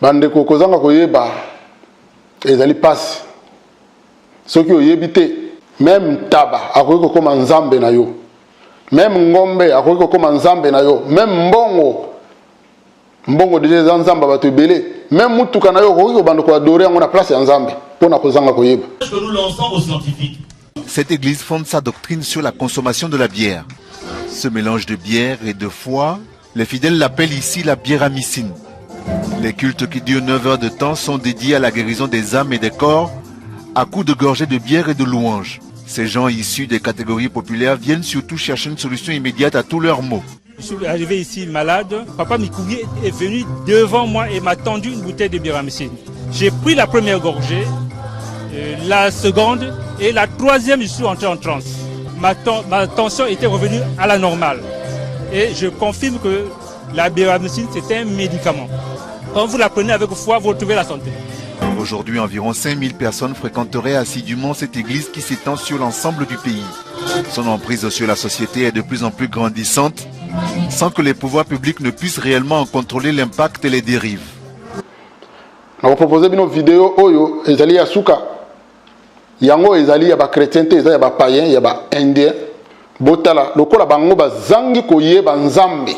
A: bande ko kozanga koyeba ezali passe soki oyebi te même taba akoki kokoma nzambe na yo, même ngombe akoki kokoma nzambe na yo, même mbongo déjà eza nzambe bato ebele, même mutuka na yo akoki kobanda koadore yango na place ya nzambe mpona kozanga koyeba.
K: Nous lançons aux scientifiques.
L: Cette église fonde sa doctrine sur la consommation de la bière. Ce mélange de bière et de foie, les fidèles l'appellent ici la biéramicine. Les cultes qui durent 9 heures de temps sont dédiés à la guérison des âmes et des corps à coups de gorgées de bière et de louanges. Ces gens issus des catégories populaires viennent surtout chercher une solution immédiate à tous leurs maux.
M: Je suis arrivé ici malade. Papa Mikoubi est venu devant moi et m'a tendu une bouteille de biéramicine. J'ai pris la première gorgée, la seconde et la troisième, je suis entré en transe. Ma tension était revenue à la normale. Et je confirme que la biéramicine, c'est un médicament. Quand vous la prenez avec foi, vous retrouvez la santé.
L: Aujourd'hui, environ 5000 personnes fréquenteraient assidûment cette église qui s'étend sur l'ensemble du pays. Son emprise sur la société est de plus en plus grandissante, sans que les pouvoirs publics ne puissent réellement en contrôler l'impact et les dérives.
A: On va proposer une vidéo oyo ezali ya suka. Yango ezali ya ba chrétienté, ezali ya ba païen, ya ba indien. Botala lokola bango bazangi koyeba nzambe.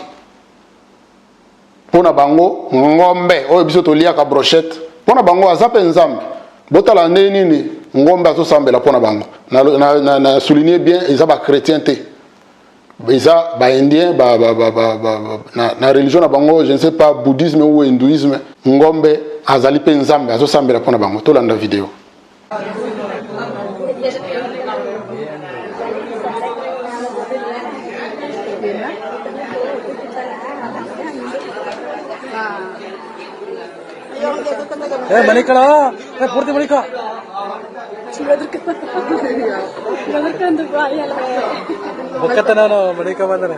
A: Pona bango ngombe oyo biso toliaka brochette. Pona bango azape nzambe. Botala nini ngombe azosambela pona bango. Na souligner bien eza ba chrétienté. Eza ba indien na religion na bango, je ne sais pas bouddhisme ou hindouisme, ngombe azali pe nzambe azosambela pona bango. Tolanda vidéo.
N: Manikala, purti manika. Bukatan ano, manika mana?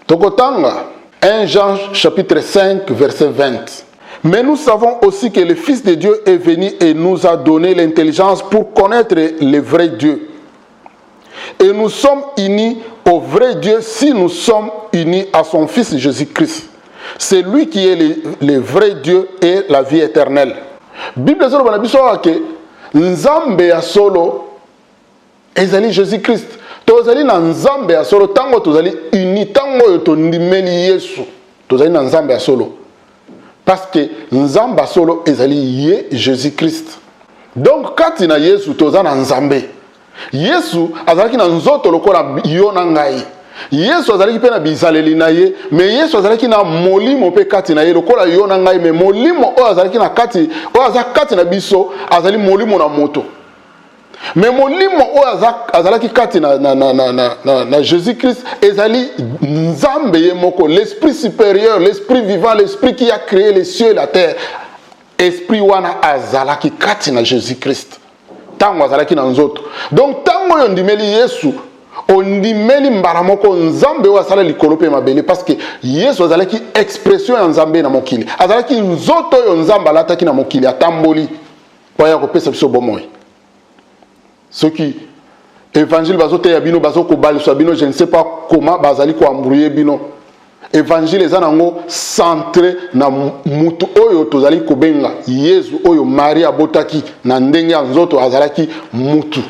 A: Tokotanga, 1 Jean chapitre 5 verset 20. Mais nous savons aussi que le Fils de Dieu est venu et nous a donné l'intelligence pour connaître le vrai Dieu. Et nous sommes unis au vrai Dieu si nous sommes unis à son Fils Jésus-Christ. C'est lui qui est le vrai Dieu et la vie éternelle. Bible solo bana biso ke nzambe ya solo ezali Jésus-Christ. Tozali na nzambe ya solo tango tozali uni tango yo tondimeli Yesu. Tozali na nzambe ya solo. Parce que nzambe ya solo ezali ye Jésus-Christ. Donc kati na Yesu tozana na nzambe. Yesu azalaki na nzoto lokola yo na ngai. Yesu azalaki pe na bizaleli na ye, mais Yesu azalaki na molimo pe kati na ye lokola yo na ngai, mais molimo o azalaki na kati, o azakati na biso azali molimo na moto. Mais molimo o azalaki kati na Jésus-Christ ezali nzambe ye moko, l'esprit supérieur, l'esprit vivant, l'esprit qui a créé les cieux et la terre. Esprit wana azalaki kati na Jésus-Christ. Tango azalaki na nzoto. Donc tango yo ndimeli Yesu ondimeli mbala moko nzambe oyo asala likolo mpe mabele parce que yesu azalaki expression ya nzambe na mokili, azalaki nzoto oyo nzambe alataki na mokili, atamboli po aya kopesa biso bomoi. Soki évangile bazoteya bino bazokobaliswa bino, je ne sais pas comment bazali koambrouye bino. Évangile eza nango centré na mutu oyo tozali kobenga Yesu oyo Maria abotaki na ndenge ya nzoto azalaki mutu.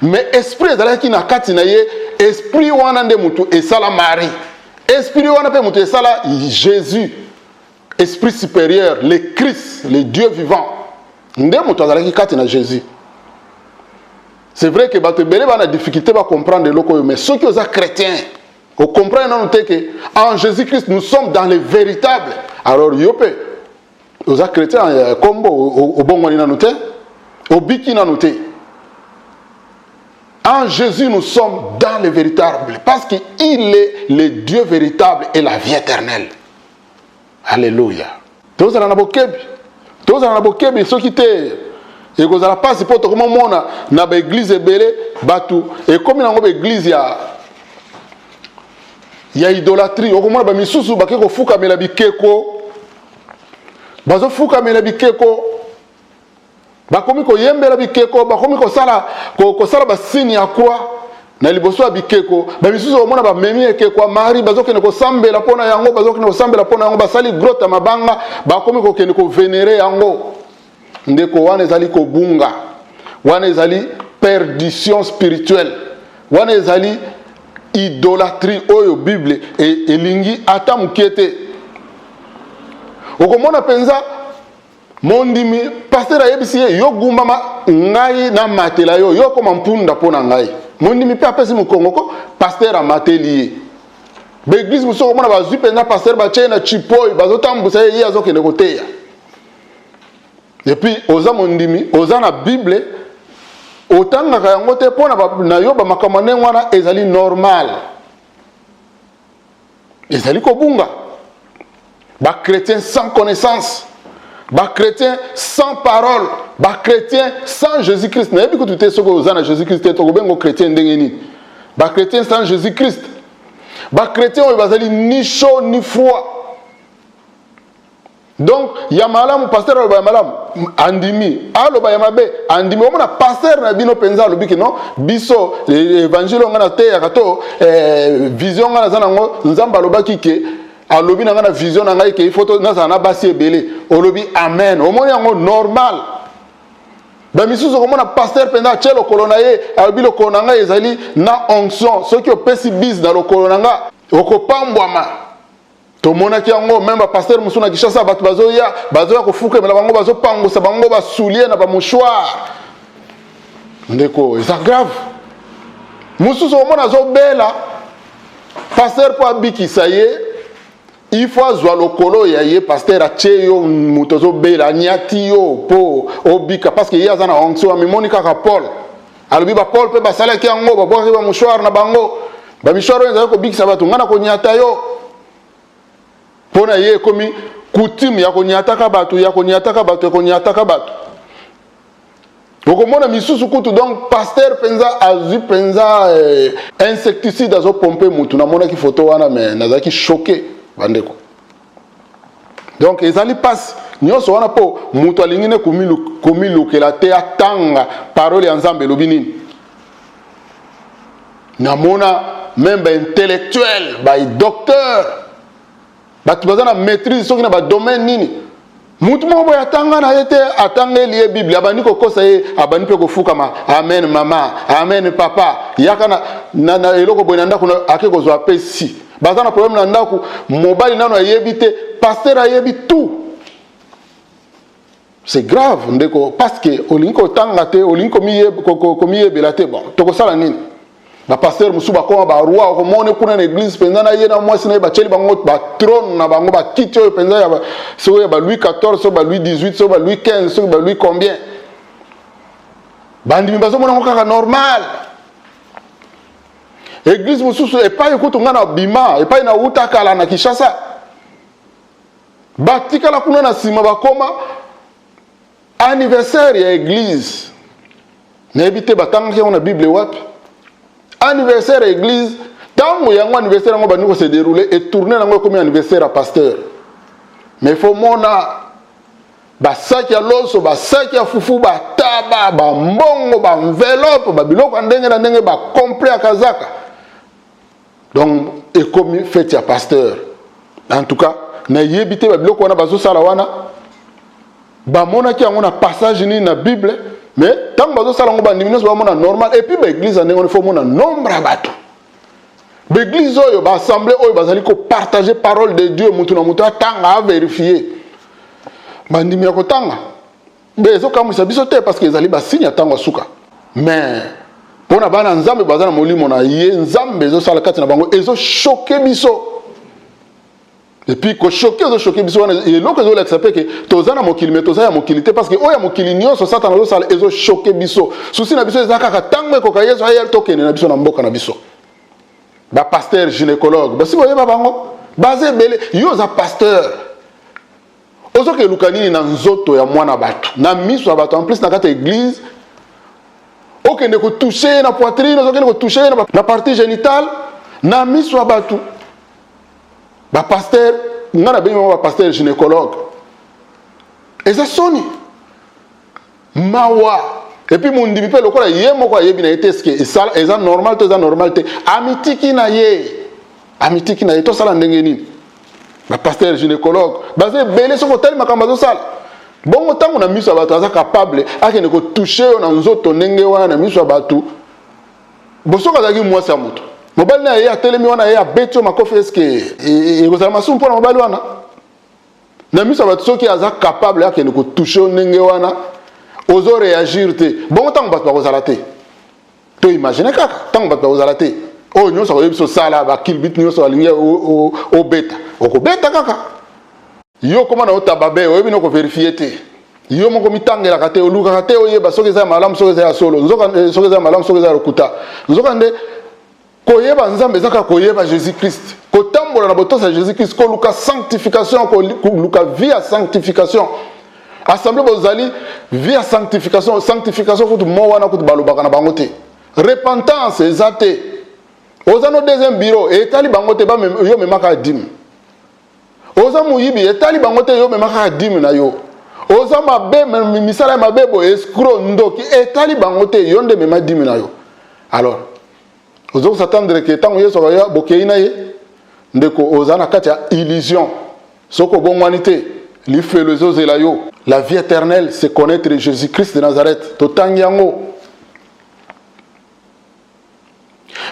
A: Mais esprit ezalaki na kati na ye, esprit wana nde mutu esala Marie. Esprit wana pe mutu esala Jésus. Esprit supérieur, le Christ, le Dieu vivant. Nde mutu azalaki kati na Jésus. C'est vrai que bato belé ba na difficulté ba comprendre loko, mais ceux qui sont chrétiens, vous comprenez que en Jésus-Christ nous sommes dans le véritable. Alors yopé, aux chrétiens combo au bon na noté, au biki na noté. En Jésus nous sommes dans le véritable parce qu'il est le Dieu véritable et la vie éternelle. Alléluia. Tous na bokebi ceux qui étaient et que ça passe pour tout le monde na ba église belé batu et comme na ba église ya idolâtrie okomona ba misusu bakeko fuka mela bikeko bazo fuka mela bikeko bakomi ko yembela bikeko bakomi ko sala ba signe ya quoi na liboso ya bikeko ba misusu omona ba memi ekeko mari bazo kene ko sambela pona yango bazo kene ko sambela pona yango basali grotte mabanga bakomi ko kene ko vénérer yango. Ndeko wana ezali kobunga, wana ezali perdition spirituelle, wana ezali idolâtrie oyo Bible elingi ata mukete. Okomona penza mondimi pasteur ayebisi yo gumbama ngai na matela yo koma mpunda pona ngai. Mondimi pe apesi mukongoko pasteur amateli. Ba église muso komona bazwi penza pasteur ba chena chipoy bazotambusa ye azokende koteya. Et puis, oza mondimi, oza na Bible, autant que yangote pona na yo ba makamane wana ezali normal. Ezali kobunga. Ba chrétien sans connaissance, ba chrétien sans parole, ba chrétien sans Jésus-Christ. Na yebi ko tuté soko oza na Jésus-Christ to bengo chrétien ndengeni. Ba chrétien sans Jésus-Christ. Ba chrétien o bazali ni chaud ni froid. Donc, yamalam pasteur alo yamalam andimi alo yamabe andimi omona pasteur na bino penza lo biki no biso évangile ngana te yakato vision ngana zanango nzamba lo bakike alobi na ngana vision na ngai ke photo na sana basi ebele olobi amen omoni yango normal ba misusu komona pasteur penza chelo kolona ye alobi lo kolona ezali na onction soki opesi biz na lo kolona okopambwama. Tomonaki yango même pasteur musuna kishasa batu bazoya kofuka mela bango bazopangusa bango basulie na ba mouchoir. Ndeko, c'est grave. Mususu omona zobela pasteur po abikisa ye il faut azwa lokolo ya ye pasteur acheyo muto zobela nyati yo po obika parce que yaza na onction amimoni kaka Paul. Alobi ba Paul pe basala ki yango ba boka ba mouchoir na bango. Ba mouchoir ezali ko bikisa batu ngana ko nyata yo. Pona ye komi coutume ya konyataka batu ya konyataka batu ya konyataka batu. Okomona misusu kutu donc pasteur penza azu penza insecticide azo pomper mutu na mona ki photo wana mais nazaki choqué bandeko. Donc ezali passe nyonso wana po mutu alingine komilukela te atanga parole ya Nzambe lobini. Na mona même ba intellectuel, ba docteur batu bazana maîtrise soki na ba domaine nini mutu mo boya tanga na yete atangeli ye Bible abandi ko kosa ye abandi pe ko fukama amen mama amen papa yaka na eloko boya ndako ake ko zwa pesi bazana problème na ndako mobali nano ayebite pasteur ayebi tout. C'est grave ndeko parce que olinko tanga te olinko miye belate bon to ko sala nini. Ba pasteur musuba ko ba roi ko mone kuna na église penza na yena mwasi na ba cheli bango ba trône na bango ba kiti o penza ya ba so ya ba Louis 14 so ba Louis 18 so ba Louis 15 so ba Louis combien bandi mbazo mona kaka normal église mususu e pa ekutu ngana bima e pa na uta kala na Kinshasa batika la kuna na sima ba koma anniversaire ya église na ebite batanga ki na Bible wapi anniversaire à l'église, tant que un anniversaire va se dérouler et tourner comme anniversaire à pasteur. Mais il faut mona basaki ya loso, basaki ya fufu, bataba, bambongo, enveloppe, biloko ndenge na ndenge ba complet à kazaka. Donc et comme fait ya pasteur. En tout cas, na yebite biloko wana bazo sala wana ba mona ki ngona passage ni na Bible, mais tant bazo sala ngo ba ndimino ba mona normal et puis ba église ndenge on faut mona nombre bato. Ba église oyo ba assemblée oyo bazali ko partager parole de Dieu mutu na mutu atanga a vérifier. Bandimi ya kotanga bezo kamisa biso te parce que ezali ba signe atanga suka. Mais pona bana nzambe bazana molimo na ye nzambe zo sala kati na bango ezo choquer biso. Et puis ko choquer biso wana et loko zo l'accepter que tozana mokili mais tozaya mokilité parce que oya mokili nyonso satana zo sala ezo choquer biso. Souci na biso ezaka ka tango ko ka yeso ayel tokene na biso na mboka na biso. Ba pasteur gynécologue ba si boye ba bango basé belé yo za pasteur ozo ke lukani na nzoto ya mwana bato na miso ya bato en plus na kata église okende ko toucher na poitrine ozo kende ko toucher na partie génitale na miso ya bato ba pasteur ngana be ba pasteur gynécologue eza soni mawa et puis mon dibi pe lokola ye moko ayebi na ete eske eza normal to eza normal te amitiki na ye to sala ndenge nini ba pasteur gynécologue basé belé soko tel makambo zo sala bongo tango na miso bato aza capable akene ko toucher na nzoto ndenge wana na miso bato bosoka zaki mwasi ya moto mobali na ye atelemi wana ye abetio makofi eske ekozala masumu mpona mobali wana na miso bato soki aza capable akene ko toucher ndenge wana ozo réagir te bongo tango bato bakozala te to imagine kaka tango bato bakozala te oyo nyonso akoyebi so sala bakilbit nyonso alingi obeta okobeta kaka yo koma na otaba be oyebi na koverifie te yo moko mitangelaka te olukaka te oyeba soki eza ya malamu soki eza ya solo soki eza ya malamu soki eza ya lokuta nzoka nde koyeba nzambe ezaka koyeba Jésus Christ kotambola na botosa Jésus Christ koluka sanctification koluka vie ya sanctification assemblée bozali vie ya sanctification kutu mo wana kutu balobaka na bango te repentance eza te oza no deuxième bureau etali bango te ba yo memaka dîme oza muyibi etali bango te yo memaka dîme na yo oza mabe misala mabe bo escroc ndoki etali bango te yo nde mema dîme na yo alors ozo s'attendre que tango yeso ya bokei na ye ndeko oza na kati ya illusion soko bongwani te li felozo zela yo la vie éternelle c'est connaître Jésus-Christ de Nazareth totangi yango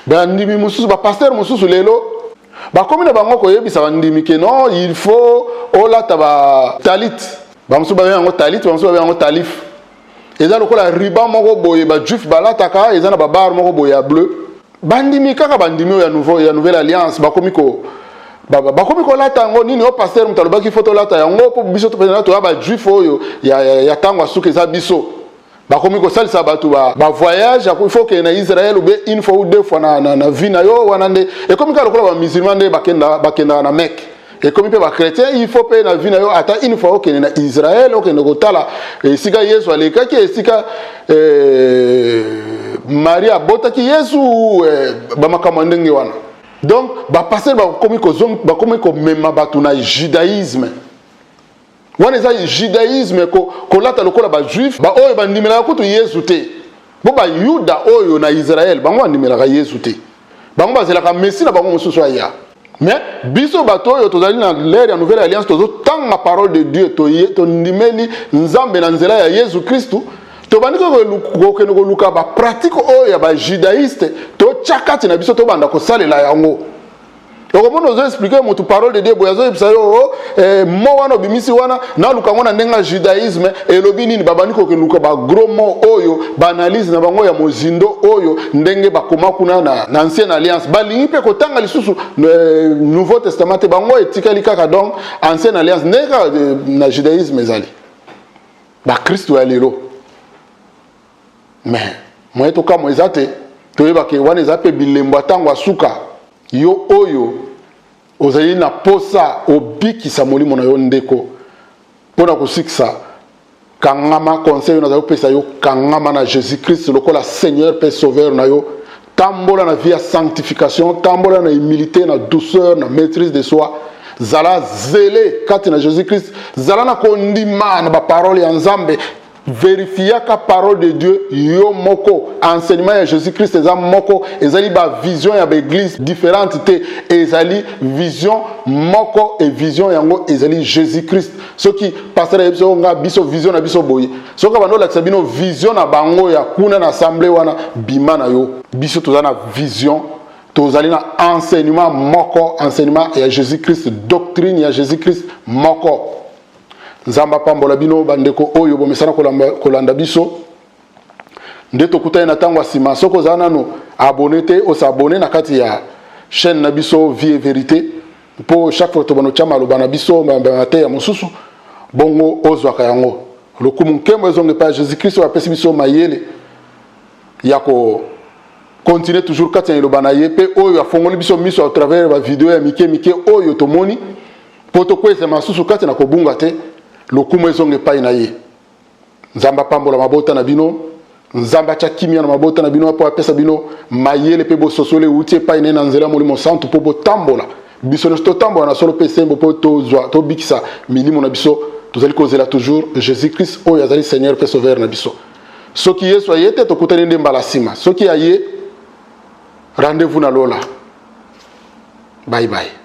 A: bandimi mususu ba pasteur mususu lelo ba komi na bango koyebisa bandimi ke non il faut olata ba talit ba mususu ba yango talit ba mususu ba yango talif eza lokola riba moko boye ba juif balataka eza na ba bar moko boye ya bleu bandimi kaka bandimi ya nouvelle alliance ba komi ko bakomi kolata yango nini o pasteur mutalobaki foto lata yango po biso to pena to ba juif oyo ya tango asuka eza biso bakomi kosalisa bato ba voyage il faut que na Israël ou une fois ou deux fois na vie na yo wana nde et comme ka lokola ba musulman nde bakenda na Mecque et comme pe ba chrétien il faut pe na vie na yo ata une fois que na Israël okende kotala esika Yesu alekaki esika Maria botaki Yesu ba makambo ndenge wana donc ba passer bakomi ko mema bato na judaïsme wana eza judaïsme kolata lokola ba juif ba oyo bandimelaka kutu Yesu te bo ba yuda oyo na Israël bango bandimelaka Yesu te bango bazelaka Messie na bango mosusu aya mais biso bato oyo tozali na l'ère ya nouvelle alliance tozo tanga parole de Dieu tondimeli nzambe na nzela ya Yesu Kristu tobandika kokende koluka ba pratique oyo ya ba judaïste to chakati na biso tobanda kosalela yango okomona ozo expliquer motu parole de Dieu boyazo ebisa yo mo wana bimisi wana na luka ngona ndenga judaïsme elobi nini babandi kokende luka ba gros mot oyo ba analyse na bango ya mozindo oyo ndenge bakoma kuna na ancienne alliance balingi pe kotanga lisusu nouveau testament te bango etikali kaka donc ancienne alliance ndeka na judaïsme ezali ba Kristo ya lelo mais moi to kamo ezate toyeba ke wana ezape bilembo tango asuka yo oyo ozali na posa obikisa molimo na yo ndeko pona kosikisa kangama conseil na yo pesa yo kangama na Jésus Christ lokola Seigneur pe sauveur na yo tambola na vie ya sanctification, tambola na humilité, na douceur, na maîtrise de soi. Zala zélé kati na Jésus-Christ, zala na kondima na ba parole ya Nzambe, vérifier ka parole de Dieu yo moko, enseignement ya Jésus-Christ ezali moko, ezali ba vision ya ba église différente te, ezali vision moko et vision yango ezali Jésus-Christ. Ce qui passerait biso nga biso vision na biso boye. Ce que bando la sabino vision na bango ya kuna na assemblée wana bima na yo. Biso tozana vision tozali na enseignement moko, enseignement ya Jésus-Christ, doctrine ya Jésus-Christ moko. Nzamba pambola bino bandeko oyo bomesana kolanda biso. Nde tokuta na tango sima soko zana no abonné te o s'abonner na kati ya chaîne na biso Vie et Vérité pour chaque fois to bano chama lo bana biso mbate ya mususu bongo ozwaka yango. Lokumu nkemo ezonge pa Jésus-Christ wa pesi biso mayele yako continuer toujours kati ya lobana yepe oyo afongoli biso miso à travers ba vidéo ya mike oyo tomoni poto kwese masusu kati na kobunga te lokumu ezonge pa ina ye. Nzamba pambola mabota na bino, nzamba cha kimia na mabota na bino po apesa bino mayele pe bo sosole utie pa ina na nzela molimo santo po bo tambola biso no tambola na solo pe sembo po to zwa to bikisa milimo na biso tozali kozela toujours Jésus-Christ oyo azali Seigneur pe sauveur na biso. Soki Yesu ayete tokutani nde mbala sima, soki aye rendez-vous na lola. Bye bye.